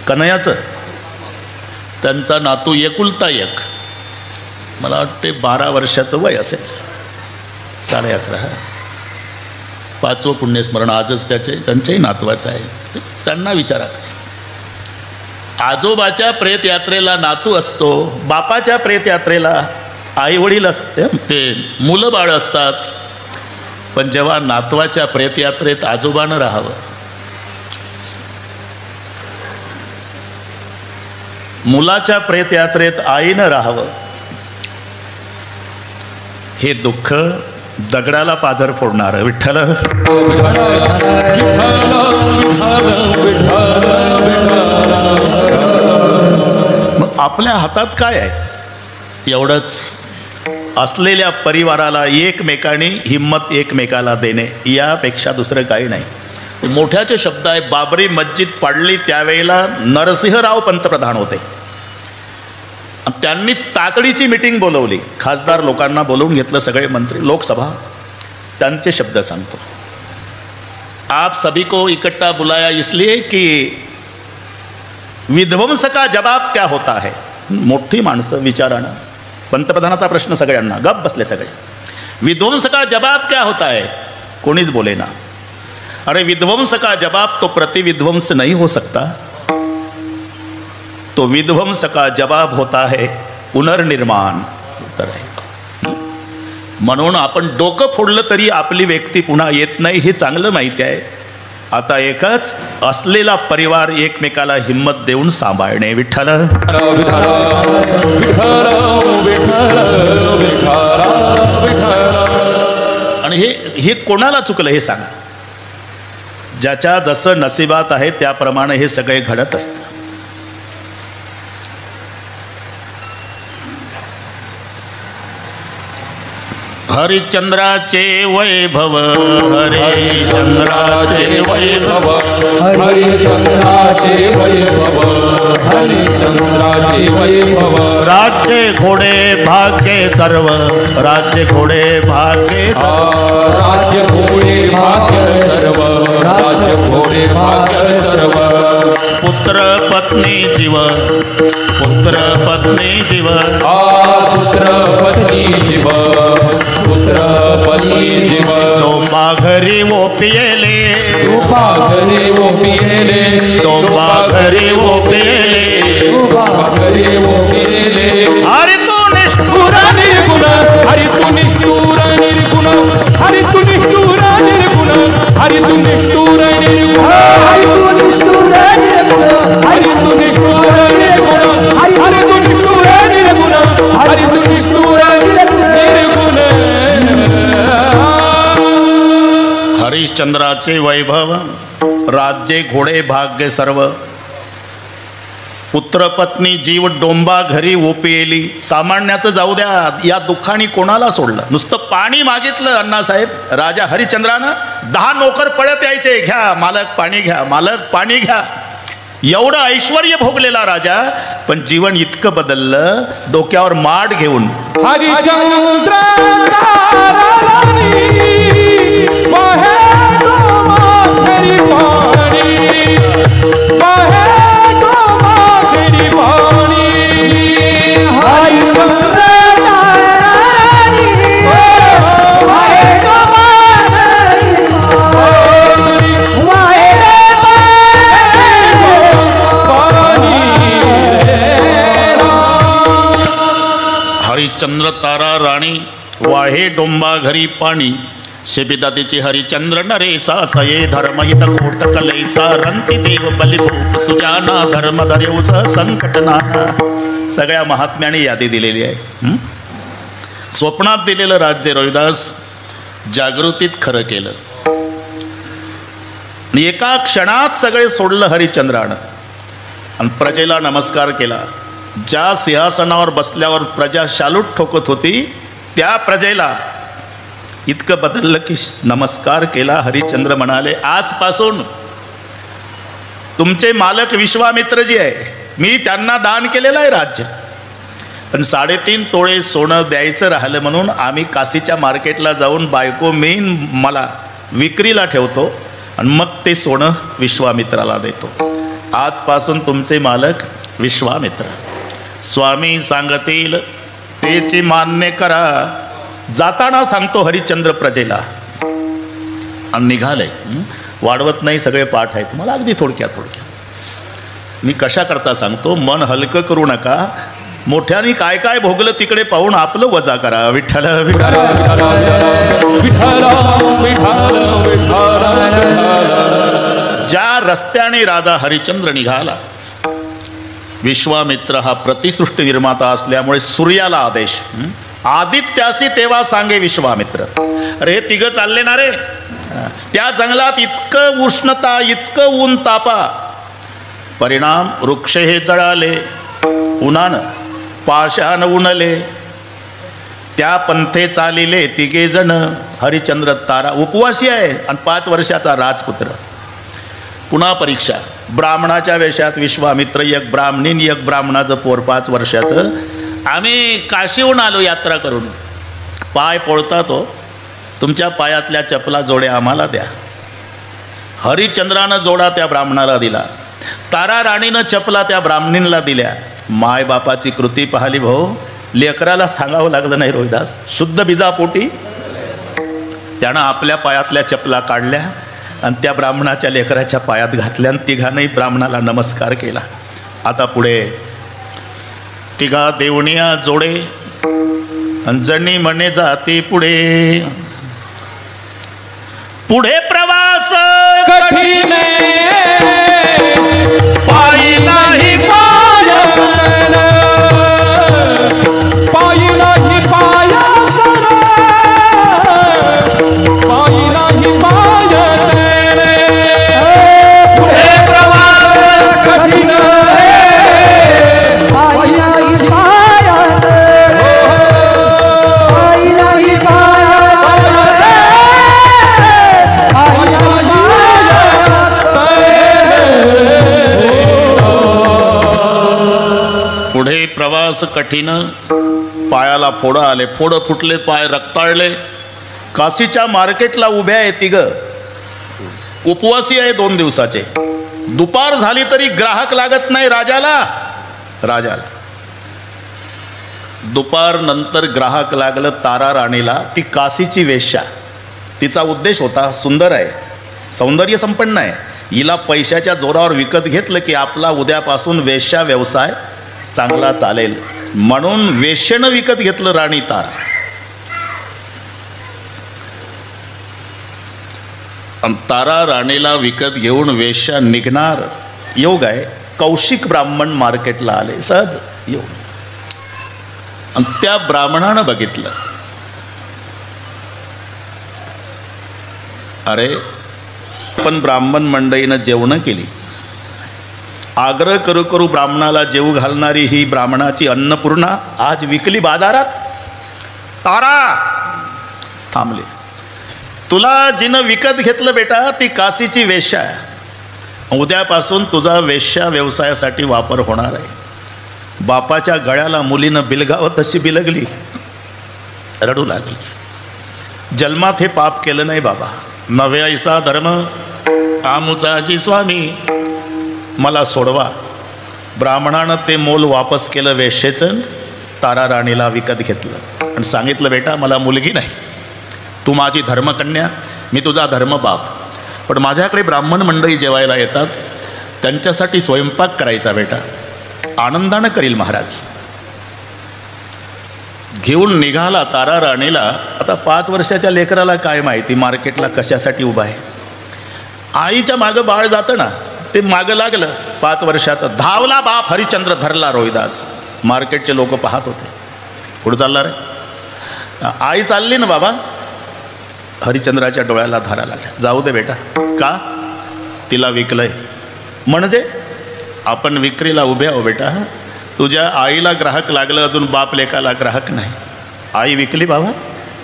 कन्हैयाचं, त्यांचा नातू एकुलता एक. मला वाटते 12 वर्षाचं वय असेल, 11.5. 5वं पुण्यस्मरण आजच त्यांच्याही नातवाचं आहे. त्यांना विचारा. आजोबाच्या प्रेतयात्रेला नातू असतो, बापाच्या प्रेतयात्रेला आई वडील असते, ते मुलं बाळ असतात. पण जेव्हा नातवाच्या प्रेतयात्रेत आजोबानं राहावं, मुलाच्या प्रेतयात्रेत आईनं राहावं, हे दुःख दगडाला पाझर फोडणार. विठ्ठल मग आपल्या हातात काय आहे. एवढंच. असलेल्या परिवाराला एकमेकांनी हिम्मत एकमेकाला देणे, यापेक्षा दुसरं काही नाही. मोठ्याचे शब्द आहे. बाबरी मस्जिद पाडली त्यावेळेला नरसिंहराव पंतप्रधान होते. त्यांनी तातडीची मीटिंग बोलवली, खासदार लोकांना बोलवून घेतलं, सगळे मंत्री, लोकसभा. त्यांचे शब्द सांगतो. आप सभी को इकट्ठा बुलाया इसलिए कि विध्वंस का जवाब क्या होता है. मोठी माणसं विचारानं, पंतप्रधानाचा प्रश्न सगळ्यांना, गप बसले सगळे. विध्वंस का जवाब क्या होता है, कोणीच बोले ना. अरे विध्वंस का जवाब तो प्रतिविध्वंस नहीं हो सकता, तो विध्वंस का जवाब होता है पुनर्निर्माण. तर म्हणून आपण डोकं फोडलं तरी आपली व्यक्ती पुन्हा येत नाही हे चांगलं माहिती आहे. आता एकच असलेला परिवार एकमेकाला हिम्मत देऊन सांभाळणे. विठ्ठल आणि हे कोणाला चुकलं हे सांगा. ज्याच्या जसं नशिबात आहे त्याप्रमाणे हे सगळे घडत असतं. हरिश्चंद्राचे वैभव, हरिश्चंद्राचे वैभव, हरिश्चंद्राचे वैभव, हरिश्चंद्राचे वैभव. राज्य घोडे भाग्य सर्व, राज्य घोडे भाग्य सर्व, राज्य घोडे भाग्य सर्व, राज्य घोडे भाग्य सर्व. पुत्र पत्नी जीव, पुत्र पत्नी जीव, पुत्र पत्नी जीव, पुत्र पत्नी जीव. डोंबा घरी ओपियले, डोंबा घरी ओपियले, डोंबा घरी ओपियले, डोंबा घरी ओपियले. हरि तू निष्ठुर निर्गुण, हरि तू निष्ठुर निर्गुण, हरि तू निष्ठुर निर्गुण, हरि तू निष्ठुर निर्गुण, हरि तू निष्ठुर निर्गुण, हरि तू निष्ठुर निर्गुण, हरि तू निष्ठुर निर्गुण, हरि तू निष्ठुर निर्गुण. हरिश्चंद्राचे वैभव, राज्ये घोडे भाग्य सर्व, पुत्र पत्नी जीव डोंबा घरी ओपियली. सामान्याचं जाऊ द्या, या दुःखाने कोणाला सोडलं. नुसतं पाणी मागितलं अण्णासाहेब, राजा हरिश्चंद्रानं 10 नोकर पळत यायचे, घ्या मालक पाणी घ्या, मालक पाणी घ्या. एवढं ऐश्वर्य भोगलेला राजा, पण जीवन इतकं बदललं, डोक्यावर माठ घेऊन हरिचंद्र ताराराणी, वाहे डोंबा घरी पाणी, वाहे डोंबा घरी पाणी. हरिचंद्र ताराराणी, वाहे डोंबा घरी पाणी, वाहे हरिश्चंद्र तारा राणी, वाहे डोंबा घरी पाणी. शेबिदातीची हरिचंद्र नरेसा, सये धर्महित कोट कलेसा, रंती देव बलिभूत सुजाना, धर्म धरेवस संकटनाना. सगळ्या महात्म्याने यादी दिलेली आहे. स्वप्नात दिलेलं राज्य रोहिदास जागृतीत खरं केलं. एका क्षणात सगळे सोडलं हरिश्चंद्रानं आणि प्रजेला नमस्कार केला. ज्या सिंहासनावर बसल्यावर प्रजा शालूट ठोकत होती, त्या प्रजेला इतकं बदललं की नमस्कार केला. हरिश्चंद्र म्हणाले, आजपासून तुमचे मालक विश्वामित्रजी आहे, मी त्यांना दान केलेलं आहे राज्य, पण 3.5 तोळे सोनं द्यायचं राहिलं म्हणून आम्ही काशीच्या मार्केटला जाऊन बायको मीन मला विक्रीला ठेवतो आणि मग ते सोनं विश्वामित्राला देतो. आजपासून तुमचे मालक विश्वामित्र. स्वामी सांगतील तेची मान्य करा. जाताना सांगतो हरिश्चंद्र प्रजेला आणि निघाले. वाढवत नाही, सगळे पाठ आहेत. मला अगदी थोडक्यात मी कशा करता सांगतो, मन हलकं करू नका. मोठ्याने काय काय भोगलं तिकडे पाहून आपलं वजा करा. विठ्ठल विठ्ठल ज्या रस्त्याने राजा हरिश्चंद्र निघाला, विश्वामित्र हा प्रतिसृष्टी निर्माता असल्यामुळे सूर्याला आदेश, आदित्यासी तेव्हा सांगे विश्वामित्र. अरे तिघं चालले ना रे, त्या जंगलात इतकं उष्णता, इतकं ऊन तापा, परिणाम वृक्ष हे जळाले, उन्हानं पाशान उन्हले. त्या पंथे चालिले तिघे जण. हरिश्चंद्र तारा उपवासी आहे आणि 5 वर्षाचा राजपुत्र. पुन्हा परीक्षा, ब्राह्मणाच्या वेशात विश्वामित्र, एक ब्राह्मणीन एक ब्राह्मणाचं पोर 5 वर्षाचं. आम्ही काशीहून आलो यात्रा करून. पाय पोळता तो, तुमच्या पायातल्या चपला जोड्या आम्हाला द्या. हरिश्चंद्रानं जोडा त्या ब्राह्मणाला दिला. तारा राणीनं चपला त्या ब्राह्मणींना दिल्या. मायबापाची कृती पाहिली भाऊ. लेकराला सांगावं लागलं नाही रोहिदास. शुद्ध बिजापोटी त्यानं आपल्या पायातल्या चपला काढल्या आणि त्या ब्राह्मणाच्या लेकराच्या पायात घातल्या आणि तिघांनाही ब्राह्मणाला नमस्कार केला. आता पुढे तिघा देवणिया जोडे आणि जणी म्हणे जाते पुढे. पुढे प्रवास कठीण पायी नाही पायन, पायी नाही पायन, पायी नाही पायन. पुढे प्रवास कठीण पायी नाही पायन, पायी नाही पायन, पायी नाही पुढे प्रवास कठीण. पायाला फोडं आले, फोडं फुटले, पाय रक्ताळले. काशीच्या मार्केटला उभ्या आहे तिघ. उपवासी आहे 2 दिवसाचे. दुपार झाली तरी ग्राहक लागत नाही राजाला. दुपार नंतर ग्राहक लागलं तारा राणीला. ती काशीची वेश्या. तिचा उद्देश होता, सुंदर आहे, सौंदर्य संपन्न आहे, हिला पैशाच्या जोरावर विकत घेतलं की आपला उद्यापासून वेश्या व्यवसाय चांगला चालेल, म्हणून वेश्येनं विकत घेतलं राणी तारा. तारा राणीला विकत घेऊन वेश्या निघणार. योग आहे, कौशिक ब्राह्मण मार्केटला आले सहज येऊन. आणि त्या ब्राह्मणानं बघितलं, अरे पण ब्राह्मण मंडळीनं जेवणं केली. आग्रह करू करू ब्राह्मणाला जेवू घालणारी ही ब्राह्मणाची अन्नपूर्णा आज विकली बाजारात. तारा थांबले. तुला जिनं विकत घेतलं बेटा ती काशीची वेश्या आहे. उद्यापासून तुझा वेश्या व्यवसायासाठी वापर होणार आहे. बापाच्या गळ्याला मुलीनं बिलगावं तशी बिलगली, रडू लागली. जन्मात हे पाप केलं नाही बाबा. नव्हे ऐसा धर्म आमुचाजी स्वामी, मला सोडवा. ब्राह्मणानं ते मोल वापस केलं वेश्येचं. तारा राणीला विकत घेतलं आणि सांगितलं, बेटा मला मुलगी नाही, तू माझी धर्मकन्या, मी तुझा धर्मबाप, पण माझ्याकडे ब्राह्मण मंडळी जेवायला येतात, त्यांच्यासाठी स्वयंपाक करायचा बेटा, आनंदानं करील महाराज. घेऊन निघाला तारा राणीला. आता 5 वर्षाच्या लेकराला काय माहिती मार्केटला कशासाठी उभा आहे. आईच्या मागं बाळ जातं ना, ते मागं लागलं. 5 वर्षाचं धावला बाप हरिश्चंद्र, धरला रोहिदास. मार्केटचे लोक पाहत होते. पुढे चालला रे. आई चालली ना बाबा. हरिश्चंद्राच्या डोळ्याला धारा लागल्या. जाऊ दे बेटा. का? तिला विकलंय. म्हणजे आपण विक्रीला उभे आहो बेटा. तुझ्या आईला ग्राहक लागलं, अजून बाप लेकाला ग्राहक नाही. आई विकली बाबा.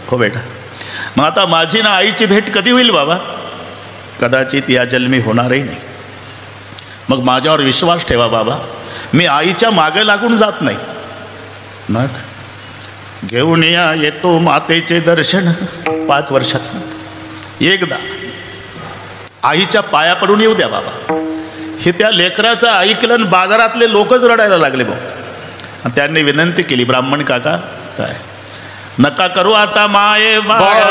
हो बेटा. मग आता माझी ना आईची भेट कधी होईल बाबा? कदाचित या जन्मी होणारही नाही. मग माझ्यावर विश्वास ठेवा बाबा, मी आईच्या मागे लागून जात नाही. मग घेऊन या येतो मातेचे दर्शन. 5 वर्षाचं एकदा आईच्या पाया पडून येऊ द्या बाबा. हे त्या लेकराचं ऐकलं आणि बाजारातले लोकच रडायला लागले भाऊ. आणि त्यांनी विनंती केली, ब्राह्मण काका काय नका करू आता माये बाळा,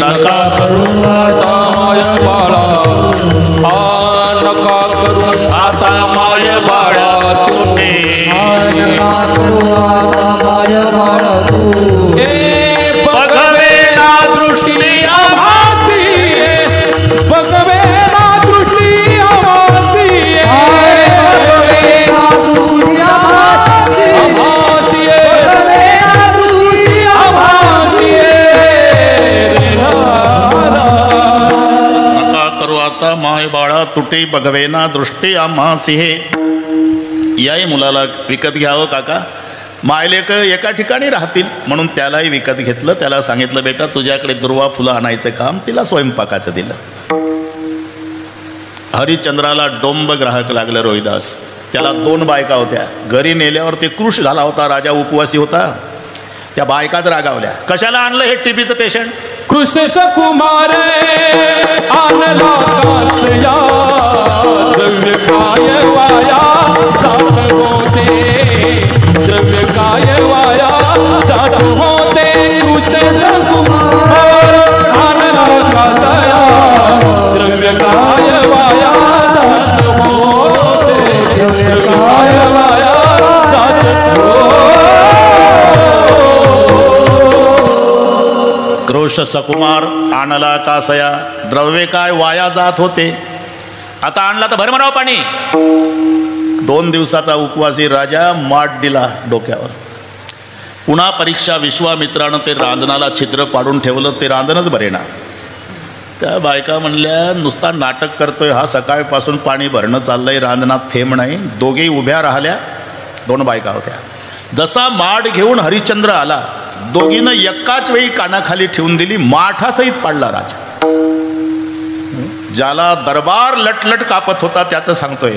नका करू आता माय बाळा, नका करू आता माय बाळा तुम्ही. बघवे ना दृष्टी आभासी, बघवे ना दृष्टी आभासी, बघवे ना दृष्टी आभासी, नका करू आता माय बाळा तुटे, बघवेना दृष्टी आम्हासी. हे याही मुलाला विकत घ्यावं काका. मायलेक एका ठिकाणी राहतील म्हणून त्यालाही विकत घेतलं. त्याला सांगितलं, बेटा तुझ्याकडे दुर्वा फुलं आणायचं काम. तिला स्वयंपाकाचं दिलं. हरिश्चंद्राला डोंब ग्राहक लागलं रोहिदास. त्याला 2 बायका होत्या. घरी नेल्यावर ते कृष झाला होता, राजा उपवासी होता. त्या बायकाच रागावल्या, कशाला आणलं हे टीबीचं पेशंट. कृष्ण कुमार आणला कासया द्रव्य काय वाया जात होते, द्रव्य काय वाया जात होते. कृष्ण कुमार आणला कासया द्रव्य काय वाया जात होते, द्रव्य काय वाया जात होते. क्रोश सकुमार आणला कासया द्रव्य काय वाया जात होते. आता आणला तर भरमराव पाणी. 2 दिवसाचा उपवासी राजा माठ दिला डोक्यावर. पुन्हा परीक्षा. विश्वामित्रानं ते रांजणाला छिद्र पाडून ठेवलं, ते रांजणच बरेना. त्या बायका म्हणल्या, नुसता नाटक करतोय हा, सकाळपासून पाणी भरणं चाललंय, रांजणात थेंब नाही. दोघेही उभ्या राहिल्या. 2 बायका होत्या. जसा माठ घेऊन हरिश्चंद्र आला, दोघीनं एकाच वेळी कानाखाली ठेवून दिली. माठासहित पाडला राजा. ज्याला दरबार लटलट कापत होता त्याचं सांगतोय.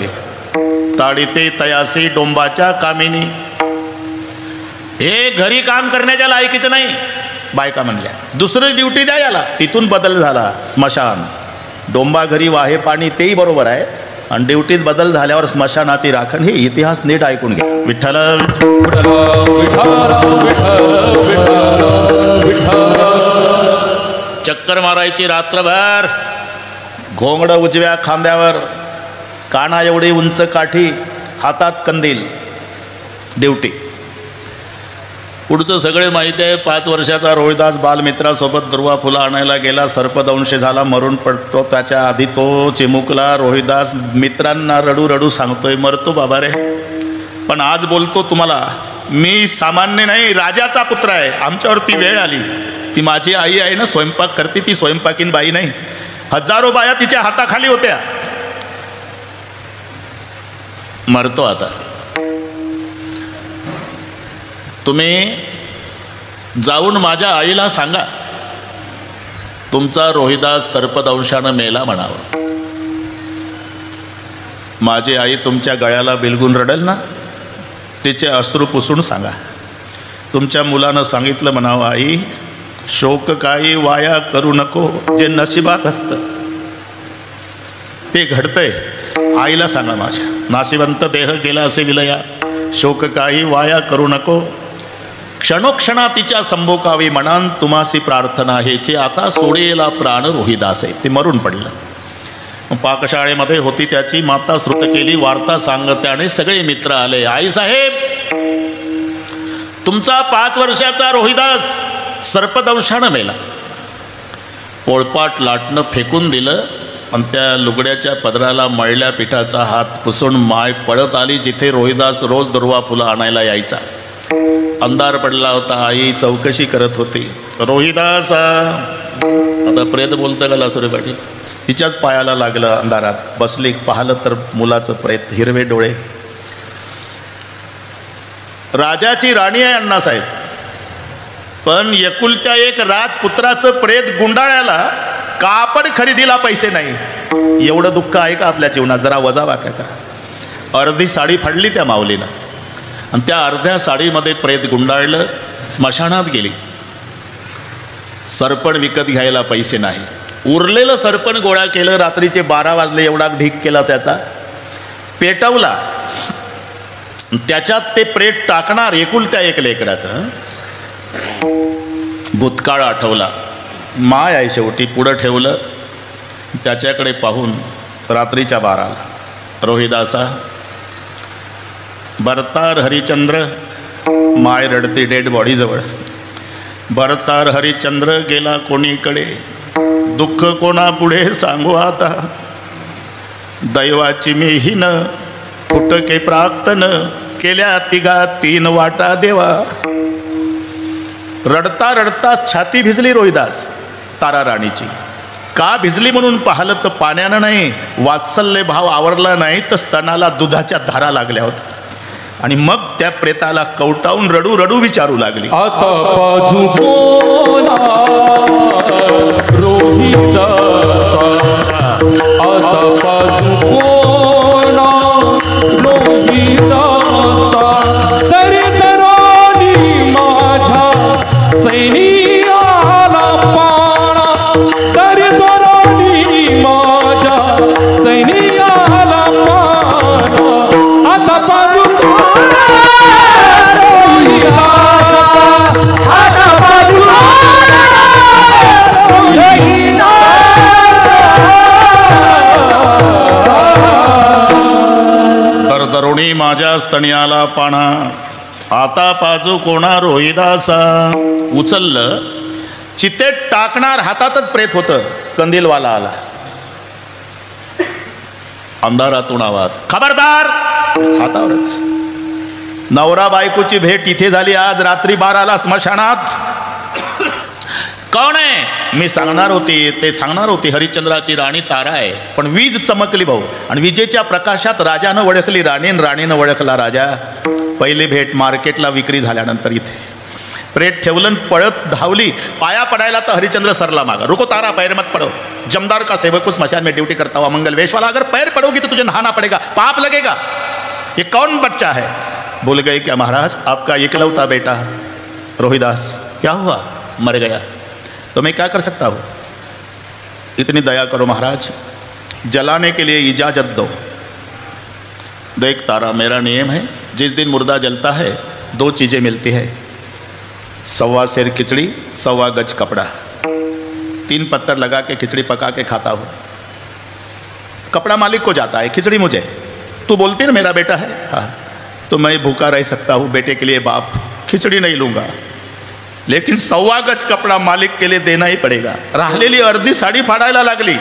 ताडिते तयासी डोंबाच्या कामिनी. हे घरी काम करण्याच्या लायकीचं नाही, बायका म्हणल्या. दुसरी ड्युटी द्या याला. तिथून बदल झाला. स्मशान. डोंबा घरी वाहे पाणी, तेही बरोबर आहे. आणि ड्युटीत बदल झाल्यावर स्मशानाची राखण. हे इतिहास नीट ऐकून घ्या. विठ्ठल चक्कर मारायची रात्रभर. घोंगडं उजव्या खांद्यावर, काना एवढी उंच काठी, हातात कंदील. ड्युटी. पुढचं सगळे माहिती आहे. 5 वर्षाचा रोहिदास बालमित्रासोबत दुर्वा फुलं आणायला गेला. सर्पदंश झाला, मरून पडतो. त्याच्या आधी तो चिमुकला. रोहिदास मित्रांना रडू रडू सांगतोय, मरतो बाबा रे, पण आज बोलतो तुम्हाला, मी सामान्य नाही, राजाचा पुत्र आहे. आमच्यावरती वेळ आली. ती माझी आई आहे ना, स्वयंपाक करते, ती स्वयंपाकीन बाई नाही. हजारो बाया तिच्या हाताखाली होत्या. मरतो आता. तुम्ही जाऊन माझ्या आईला सांगा, तुमचा रोहिदास सर्पदंशानं मेला म्हणावं. माझी आई तुमच्या गळ्याला बिलगून रडेल ना, तिचे अश्रू पुसून सांगा. तुमच्या मुलानं सांगितलं म्हणावं, आई शोक काही वाया करू नको, जे नशिबात असतं ते घडतंय. आईला सांगा, माझ्या नाशिवंत देह गेला असे विलया, शोक काही वाया करू नको, क्षणोक्षणा तिच्या संभोकावी मनान तुम्हासी प्रार्थना हेचे, आता सोडेला प्राण रोहिदासे. ते मरून पडलं. पाकशाळेमध्ये होती त्याची माता श्रुत केली वार्ता सांगत्याने सगळे मित्र आले. आई साहेब, तुमचा 5 वर्षाचा रोहिदास सर्पदंशानं मेला. पोळपाट लाटणं फेकून दिलं आणि त्या लुगड्याच्या पदराला मळल्या पिठाचा हात पुसून माय पळत आली जिथे रोहिदास रोज दुर्वा फुलं आणायला यायचा. अंधार पडला होता. आई चौकशी करत होती. रोहिदास, आता प्रेत बोलतं का लासुरे पाटील? तिच्याच पायाला लागलं. अंधारात बसली. पाहिलं तर मुलाचं प्रेत, हिरवे डोळे. राजाची राणी आहे अण्णासाहेब, पण एकुलत्या एक राजपुत्राचं प्रेत गुंडाळ्याला कापड खरेदीला पैसे नाही. एवढं दुःख आहे का आपल्या जीवनात? जरा वजावाका करा. अर्धी साडी फाडली त्या माऊलीनं आणि त्या अर्ध्या साडीमध्ये प्रेत गुंडाळलं. स्मशानात गेली. सरपण विकत घ्यायला पैसे नाही. उरलेलं सरपण गोळा केलं. रात्रीचे 12 वाजले. एवढा ढीक केला त्याचा, पेटवला. त्याच्यात ते प्रेत टाकणार. एकुलत्या एक लेकराचं भूतकाळ आठवला. माय आहे शेवटी. पुढं ठेवलं. त्याच्याकडे पाहून रात्रीच्या 12ला, रोहिदासा, भरतार हरिश्चंद्र. माय रडते डेड बॉडीजवळ. भरतार हरिश्चंद्र गेला कोणीकडे, दुःख कोणा पुढे सांगू आता. दैवाची मी हिन, फुटके प्राक्तन, केल्या 3 वाटा देवा. रडता रडता छाती भिजली रोहिदास तारा राणीची. का भिजली म्हणून पाहिलं तर पाण्यानं नाही, वात्सल्य भाव आवरला नाही तर स्तनाला दुधाच्या धारा लागल्या होत्या. आणि मग त्या प्रेताला कवटावून रडू रडू विचारू लागली, आता पाजू कोणा रोहिदासा, आता पाजू कोणा रोहिदासा. सैनियाला पाणा तरी तोरणी माझ्या सैनियाला पाणा आता बाजू तर तरुणी माझ्या स्तनियाला पाणा आता पाजू कोणा रोहिदासा. उचललं चितेत टाकणार हातातच प्रेत होतं. कंदीलवाला आला. अंधारातून आवाज, खबरदार. हातावरच नवरा बायकोची भेट इथे झाली आज रात्री 12ला स्मशानात. कोण आहे? मी सांगणार होती, ते सांगणार होती. हरिश्चंद्राची राणी तारा आहे. पण वीज चमकली भाऊ, आणि विजेच्या प्रकाशात राजानं ओळखली राणी, राणीनं ओळखला राजा. पहिली भेट मार्केटला विक्री झाल्यानंतर इथे प्रेत ठेवलं, पळत धावली. पाया पडायला तर हरिश्चंद्र सरला मागा. रुको तारा, पैर मत पडो. जमदार का सेवक हूं, स्मशान में ड्यूटी करता हुआ मंगल वेश वाला. अगर पैर पड़ोगी तो तुझे नहाना पड़ेगा, पाप लगेगा. ये कौन बच्चा है? बोल गए क्या महाराज, आपका इकलौता बेटा रोहिदास. क्या हुआ? मर गया. तो मैं क्या कर सकता हूँ? इतनी दया करो महाराज, जलाने के लिए इजाज़त दो. देख तारा, मेरा नियम है, जिस दिन मुर्दा जलता है 2 चीज़ें मिलती है. 1.25 सेर खिचड़ी, 1.25 गज कपड़ा. 3 पत्थर लगा के खिचड़ी पका के खाता हूँ. कपड़ा मालिक को जाता है, खिचड़ी मुझे. तू बोलती ना मेरा बेटा है, हाँ, तो मैं भूखा रह सकता हूँ. बेटे के लिए बाप खिचड़ी नहीं लूँगा, लेकिन 1.25 गज कपड़ा मालिक के लिए देना ही पडेगा. राहिलेली अर्धी साडी फाडायला लागली.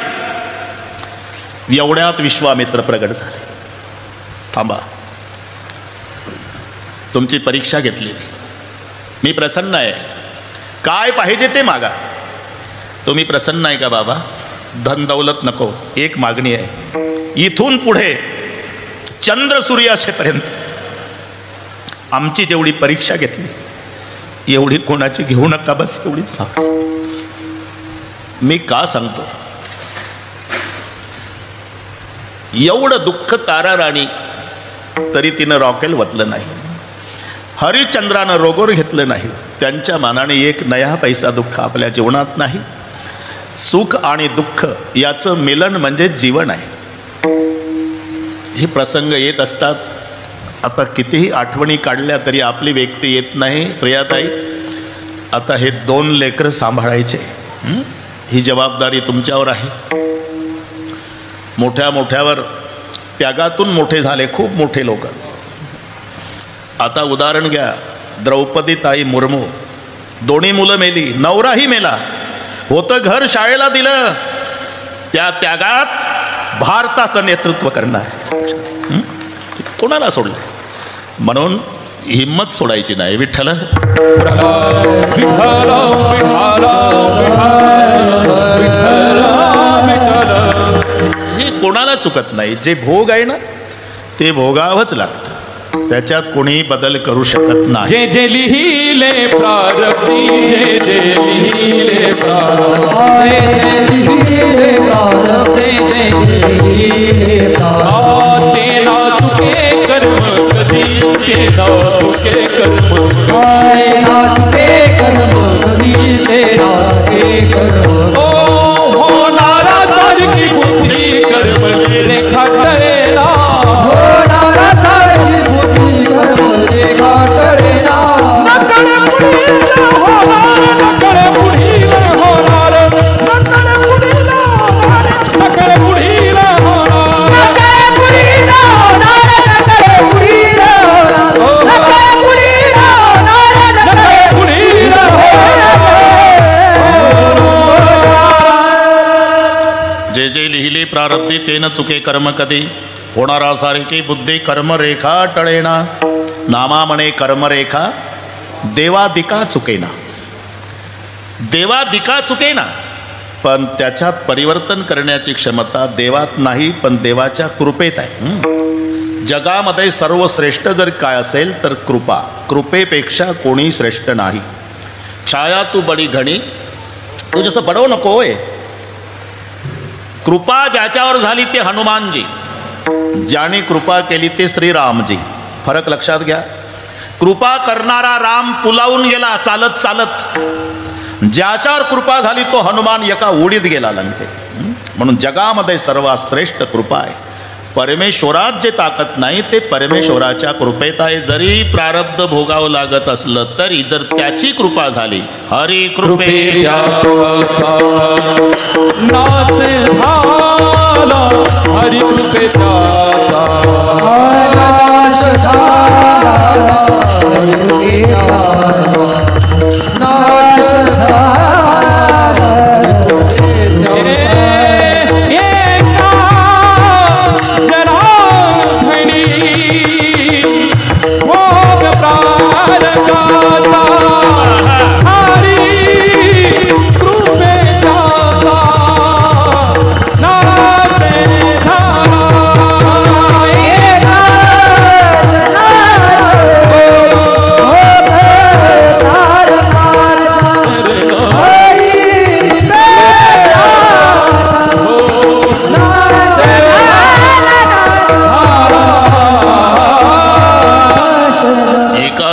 एवढ्यात विश्वामित्र प्रगट झाले. थांबा, तुमची परीक्षा घेतली, मी प्रसन्न आहे. काय पाहिजे ते मागा. तुम्ही प्रसन्न आहे का बाबा? धन दौलत नको, एक मागणी आहे. इथून पुढे चंद्र सूर्य असेपर्यंत आमची जेवढी परीक्षा घेतली एवढी कोणाची घेऊ नका, बस एवढीच. मी का सांगतो? एवढं दुःख तारा राणी तरी तिनं रॉकेल वतलं नाही. हरिश्चंद्रानं रोगोर घेतलं नाही. त्यांच्या मानाने एक नया पैसा दुःख आपल्या जीवनात नाही. सुख आणि दुःख याचं मिलन म्हणजे जीवन आहे. हे प्रसंग येत असतात. आता कितीही आठवणी काढल्या तरी आपली व्यक्ती येत नाही. प्रियाताई, आता हे 2 लेकरं सांभाळायचे, ही जबाबदारी तुमच्यावर आहे. मोठ्या मोठ्यावर त्यागातून मोठे झाले खूप मोठे लोक. आता उदाहरण घ्या, द्रौपदी ताई मुर्मू. 2 मुलं मेली, नवराही मेला. होतं घर शाळेला दिलं. त्या त्यागात भारताचं नेतृत्व करणार कोणाला सोडलं? म्हणून हिम्मत सोडायची नाही. विठ्ठल हे कोणाला चुकत नाही. जे भोग आहे ना ते भोगावंच लागतं. त्याच्यात कोणी बदल करू शकत नाही. जे जे लिहिले प्रारब्धी, जे जे लिहिले प्रारब्धी, ते ना चुके कर्म कधी, ते ना चुके कर्म, ना चुके कर्म कधी, ते ना चुके कर्म. होणारा सारखी बुद्धी कर्म रेखा तळेला, होणारा सारखी बुद्धी कर्म रेखा तळेला. नकळे पुढीला होणार, नकळे पुढीला होणार, नकळे पुढीला होणार, नकळे पुढीला होणार, नकळे पुढीला होणार, नकळे पुढीला होणार, नकळे पुढीला होणार, नकळे पुढीला होणार. जे जे लिहिले प्रारब्धी ते न चुके कर्म कधी. होणारा सारखी बुद्धी कर्म रेखा टळेना. नामा म्हणे कर्मरेखा देवादिका चुकेना. देवादिका चुकेना, पण त्याच्यात परिवर्तन करण्याची क्षमता देवात नाही, पण देवाच्या कृपेत आहे. जगामध्ये सर्वश्रेष्ठ जर काय असेल तर कृपा. कृपेपेक्षा कोणी श्रेष्ठ नाही. छाया तू बडी घणी, तू जसं बडव नको होय. कृपा ज्याच्यावर झाली ते हनुमानजी, ज्याने कृपा केली ते श्रीरामजी. फरक लक्षात घ्या. कृपा करणारा राम पुलावून गेला चालत चालत, ज्याच्यावर कृपा झाली तो हनुमान एका उडीत गेला लंकेत. म्हणून जगामध्ये सर्वात श्रेष्ठ कृपा आहे. परमेश्वरात जे ताकद नाही ते परमेश्वराच्या कृपेत आहे. जरी प्रारब्ध भोगावं लागत असलं तरी जर त्याची कृपा झाली, हरी कृपे नाच झाला हरी कृपेचा नाश झाला नाश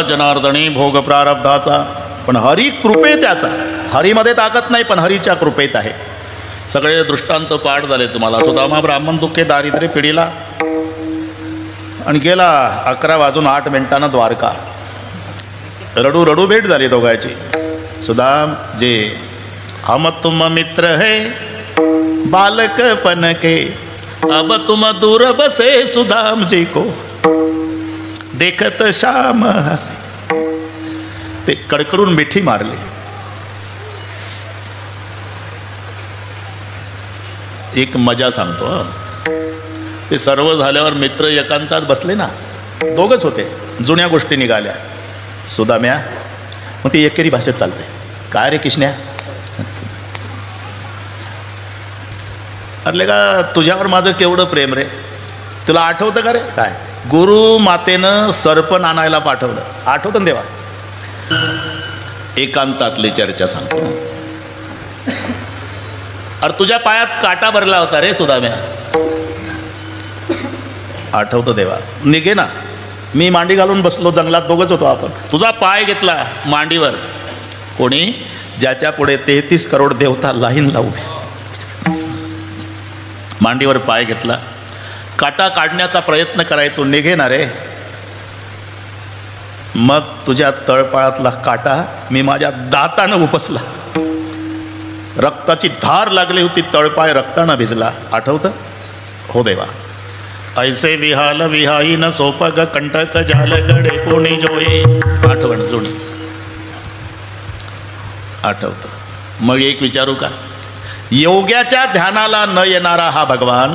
जनार्दनी भोग प्रारब्धाचा, पण हरी कृपे त्याचा. हरीमध्ये ताकद नाही पण हरीच्या कृपेत आहे. सगळे दृष्टांत पाठ झाले तुम्हाला. सुदामा ब्राह्मण दुःखे दारिद्र्य पिढीला आणि गेला 11:08 द्वारका. रडू रडू भेट झाली दोघांची. सुदाम जे हम तुम मित्र है बालकपन के, अब तुम दूर बसे सुदाम जी को देखत श्याम हसे. ते कडकडून मिठी मारली. एक मजा सांगतो. ते सर्व झाल्यावर मित्र एकांतात बसले ना, दोघच होते. जुन्या गोष्टी निघाल्या. सुदाम्या, मग ती एकेरी भाषेत चालते. काय रे किशन्या, अरे का तुझ्यावर माझं केवढं प्रेम रे. तुला आठवतं का रे? काय गुरु मातेनं सरपण आणायला पाठवलं, आठवतं ना देवा? एकांतातली चर्चा सांगतो. अरे तुझ्या पायात काटा भरला होता रे सुदाम्या, आठवतं देवा? निघे ना, मी मांडी घालून बसलो जंगलात, दोघंच होतो आपण. तुझा पाय घेतला मांडीवर. कोणी? ज्याच्या पुढे 33 करोड देवता लाईन लावू. मांडीवर पाय घेतला, काटा काढण्याचा प्रयत्न करायचो. निघे ना रे. मग तुझ्या तळपाळातला काटा मी माझ्या दातानं उपसला. रक्ताची धार लागली होती, तळपाय रक्तानं भिजला. आठवतं? हो देवा. ऐसे विहाल विहाई न सोपग कंटक जाल गडे पुणे जोये. आठवण जुनी आठवतं. मग एक विचारू का? योग्याच्या ध्यानाला न येणारा हा भगवान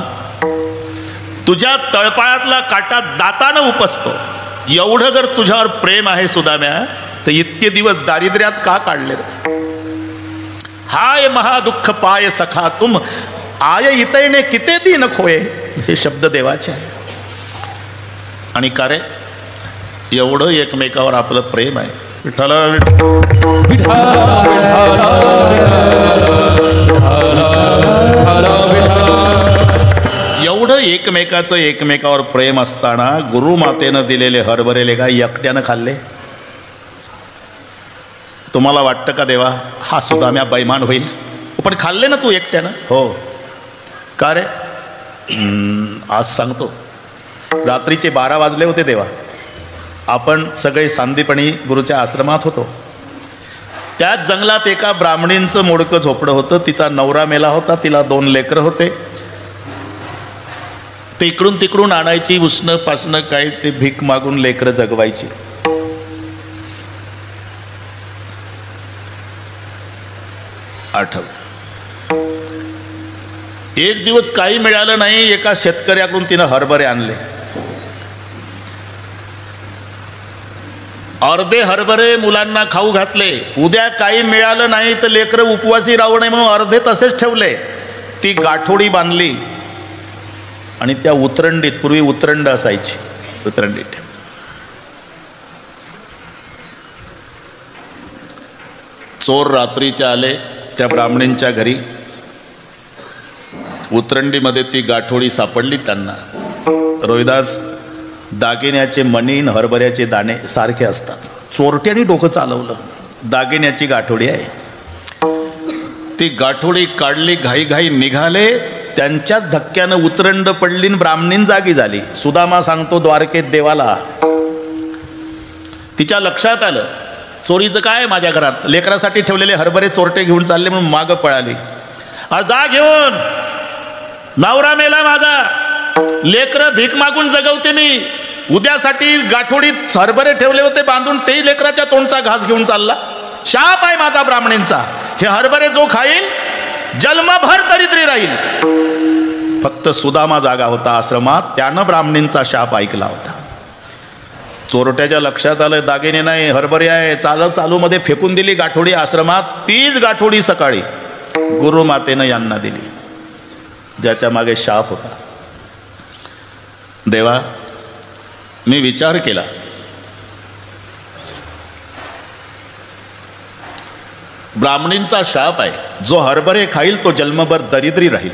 तुझ्या तळपाळातला काटा दातानं उपसतो. एवढं जर तुझ्यावर प्रेम आहे सुदाम्या, तर इतके दिवस दारिद्र्यात का काढले रे? हाय महादुःख पाय सखा तुम आय इतैने किते दिन खोये. हे शब्द देवाचे आहे. आणि का रे एवढं एकमेकावर आपलं प्रेम आहे. विठ्ठल एवढं एकमेकावर प्रेम असताना गुरुमातेनं दिलेले हरभरेले का एकट्यानं खाल्ले? तुम्हाला वाटतं का देवा हा सुदाम्या बैमान होईल? पण खाल्ले ना तू एकट्यानं. हो. का रे? आज सांगतो. रात्रीचे 12 वाजले होते देवा. आपण सगळे सांदीपणी गुरुच्या आश्रमात होतो. त्याच जंगलात एका ब्राह्मणींचं मोडकं झोपडं होतं. तिचा नवरा मेला होता, तिला 2 लेकरं होते. ते इकडून तिकडून आणायची, उष्ण पासणं काय ते भीक मागून लेकरं जगवायची. आठवत. एक दिवस काही मिळालं नाही, एका शेतकऱ्याकडून तिनं हरभरे आणले. अर्धे हरभरे मुलांना खाऊ घातले. उद्या काही मिळालं नाही तर लेकरं उपवासी राहू नये म्हणून अर्धे तसेच ठेवले. ती गाठोडी बांधली आणि त्या उतरंडीत, पूर्वी उतरंड असायची, उतरंडीत चोर रात्रीचे आले त्या ब्राह्मणींच्या घरी. उतरंडीमध्ये ती गाठोडी सापडली त्यांना. रोहिदास दागिन्याचे मणी न हरभऱ्याचे दाणे सारखे असतात. चोरट्याने डोकं चालवलं. दागिन्याची गाठोडी आहे, ती गाठोडी काढली, घाई निघाले. त्यांच्याच धक्क्यानं उतरंड पडली, ब्राह्मणीन जागी झाली. सुदामा सांगतो द्वारकेत देवाला, तिच्या लक्षात आलं चोरीचं काय माझ्या घरात, लेकरासाठी ठेवलेले हरभरे चोरटे घेऊन चालले म्हणून मागं पळाली. जा घेऊन, नवरा मेला माझा, लेकरं भीक मागून जगवते मी, उद्यासाठी गाठोडीत हरभरे ठेवले होते बांधून, तेही लेकराच्या तोंडचा घास घेऊन चालला. शाप आहे माझा ब्राह्मणींचा, हे हरभरे जो खाईल जन्मभर दरिद्री राहील. फक्त सुदामा जागा होता आश्रमात, त्यानं ब्राह्मणींचा शाप ऐकला होता. चोरट्याच्या लक्षात आलं दागिने नाही हरभरे आहे, चालू मध्ये फेकून दिली गाठोडी आश्रमात. तीच गाठोडी सकाळी गुरुमातेनं यांना दिली, ज्याच्या मागे शाप होता. देवा, मी विचार केला, ब्राह्मणींचा शाप आहे, जो हरभरे खाईल तो जन्मभर दरिद्री राहील.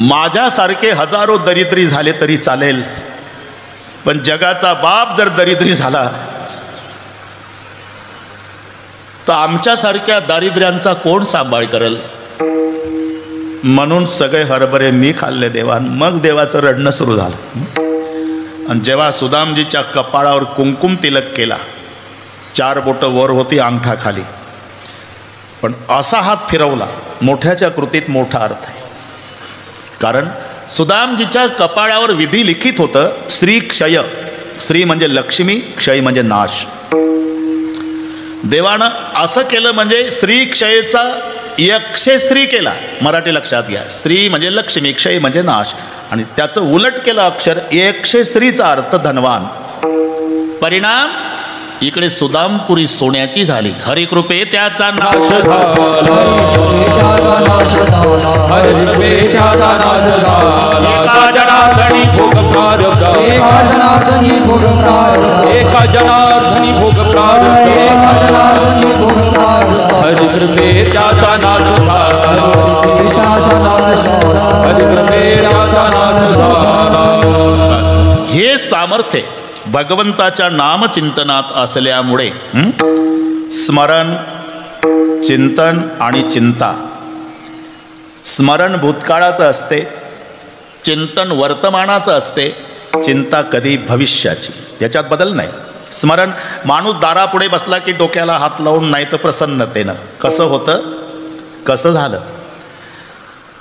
माझ्यासारखे हजारो दरिद्री झाले तरी चालेल, पण जगाचा बाप जर दरिद्री झाला तर आमच्यासारख्या दारिद्र्यांचा कोण सांभाळ करेल. म्हणून सगळे हरभरे मी खाल्ले देवा. मग देवाचं रडणं सुरू झालं. आणि जेव्हा सुदामजीच्या कपाळावर कुंकुम तिलक केला, 4 बोटं वर होती, अंगठा खाली, पण असा हात फिरवला, मोठ्याच्या कृतीत मोठा अर्थ आहे. कारण सुदामजीच्या कपाळावर विधी लिखित होतं, श्री क्षय. श्री म्हणजे लक्ष्मी, क्षय म्हणजे नाश. देवानं असं केलं म्हणजे श्री क्षयचा यक्षश्री केला. मराठी लक्षात घ्या, श्री म्हणजे लक्ष्मी, क्षय म्हणजे नाश, आणि त्याचं उलट केलं अक्षर, यक्षश्रीचा अर्थ धनवान. परिणाम इकडे सुदामपुरी सोन्याची झाली. हरिकृपे त्याचा नाश झाला, एका जनार्दनी भोग प्रारब्ध, एका जनार्दनी भोग प्रारब्ध, हरिकृपे त्याचा नाश झाला, हरिकृपे त्याचा नाश झाला. हे सामर्थ्य भगवंताच्या नामचिंतनात असल्यामुळे स्मरण, चिंतन आणि चिंता. स्मरण भूतकाळाचं असते, चिंतन वर्तमानाचं असते, चिंता कधी भविष्याची. याच्यात बदल नाही. स्मरण, माणूस दारापुढे बसला की डोक्याला हात लावून, नाही तर प्रसन्नतेनं. कसं होतं, कसं झालं.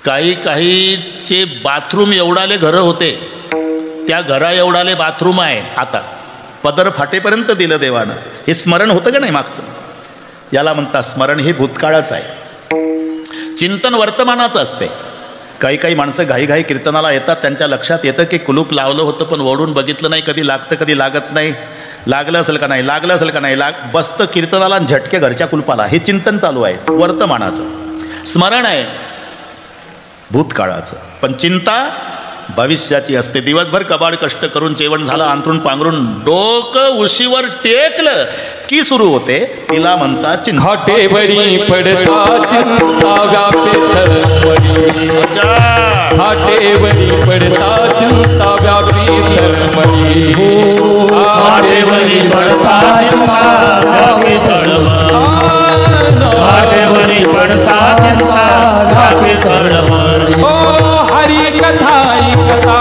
काहीचे बाथरूम एवढाले घरं होते, त्या घरा एवढाले बाथरूम आहे आता, पदर फाटेपर्यंत दिलं देवानं. हे स्मरण होतं का नाही मागचं. याला म्हणतात स्मरण. हे भूतकाळाचं आहे. चिंतन वर्तमानाचं असते. काही माणसं घाई कीर्तनाला येतात, त्यांच्या लक्षात येतं की कुलूप लावलं होतं पण वळून बघितलं नाही, कधी लागतं कधी लागत नाही, लागलं असेल का नाही, लागलं असेल का नाही, बसतं कीर्तनाला आणि झटके घरच्या कुलपाला. हे चिंतन चालू आहे वर्तमानाचं. स्मरण आहे भूतकाळाचं. पण चिंता भविष्याची असते. दिवसभर कबाड कष्ट करून जेवण झालं, अंथरून पांघरून डोकं उशीवर टेकलं की सुरू होते, तिला म्हणतात चिंता. घाटेवरी पडता चिंता व्यापे धर्मणी, घाटेवरी पडता चिंता व्यापी धर्मणी, घाटेवरी पडता चिंता व्यापी धर्मणी, घाटेवरी पडता चिंता व्यापी धर्मणी. हरी कथा ऐकता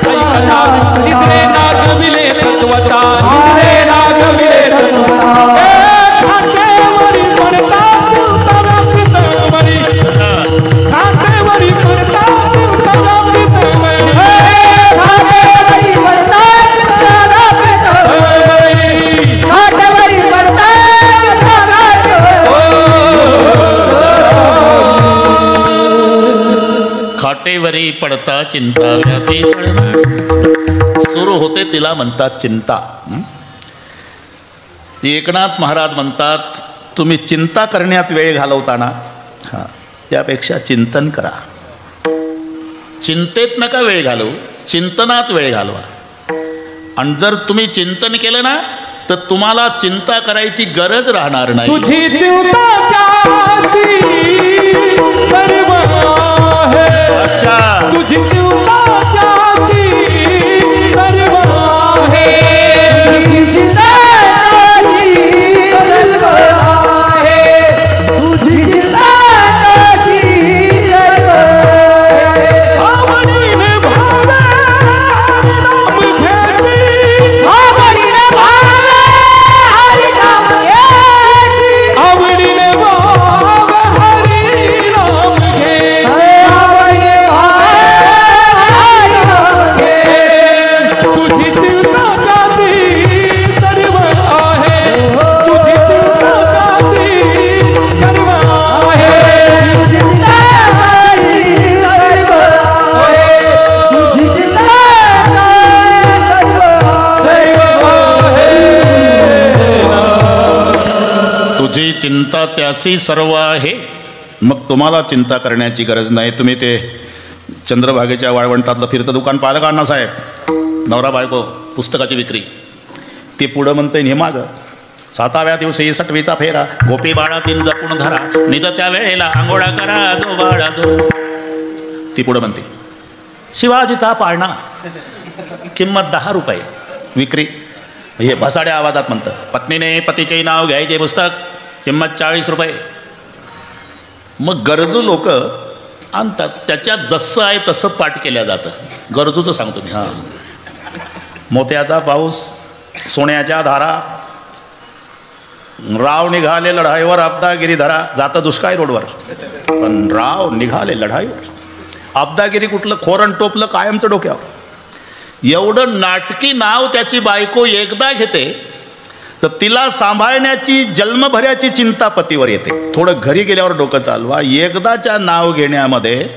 ऐकता निद्रे नागविले तत्वता, निद्रे नागविले तत्वता, घाटेवरी पडता चिंता व्यापी धर्मणी, घाटेवरी पडता चिंता व्यापी धर्मणी, घाटेवरी पडता चिंता व्यापी धर्मणी, घाटेवरी पडता चिंता खाटेवरी पडता चिंता व्यापी. सुरू होते तिला म्हणतात चिंता. एकनाथ महाराज म्हणतात, तुम्ही चिंता करण्यात वेळ घालवताना त्यापेक्षा चिंतन करा. चिंतेत नका वेळ घालवू, चिंतनात वेळ घालवा. आणि जर तुम्ही चिंतन केलं ना तर तुम्हाला चिंता करायची गरज राहणार नाही. तुझी चिंता त्याची सर्व आहे अच्छा तुझी चिंता त्याची सर्व आहे तुझी चिंता त्याची सर्व आहे तुझी चिंता त्याची सर्व आहे आवडीने भावे नाम घ्यायची आवडीने भावे हरी नाम घ्यायची आवडीने भावे हरी नाम घे आवडीने भावे हरी नाम घ्यायची तुझी चिंता त्याची सर्व आहे तुझी चिंता त्याची सर्व आहे तुझी चिंता त्याची सर्व आहे तुझी चिंता तुझी चिंता त्यासी सर्व आहे. मग तुम्हाला चिंता करण्याची गरज नाही. तुम्ही ते चंद्रभागेच्या वाळवंटातलं फिरतं दुकान पाहिलं का अण्णासाहेब? नवरा बायको पुस्तकाची विक्री. ती पुढं म्हणते हे मागं 7व्या दिवशी 6वीचा फेरा गोपी बाळा तीन जपून धरा निज त्या वेळेला आंघोळा करा जो बाळा जो. ती पुढं म्हणते शिवाजीचा पाळणा किंमत 10 रुपये विक्री. हे भसाड्या आवाजात म्हणतं पत्नीने पतीचे नाव घ्यायचे पुस्तक किंमत 40 रुपये. मग गरजू लोक आणतात त्याच्यात जसं आहे तसं पाठ केल्या जातं. गरजूचं सांगतो मी. हां मोत्याचा पाऊस सोन्याच्या धारा राव निघाले लढाईवर अब्दागिरी धरा. जातं दुष्काळ रोडवर पण राव निघाले लढाईवर. अब्दागिरी कुठलं खोरण टोपलं कायमचं डोक्यावर. एवढं नाटकी नाव त्याची बायको एकदा घेते तर तिला सांभाळण्याची जन्मभराची चिंता पतीवर येते. थोडं घरी गेल्यावर डोकं चालवा. एकदाच्या नाव घेण्यामध्ये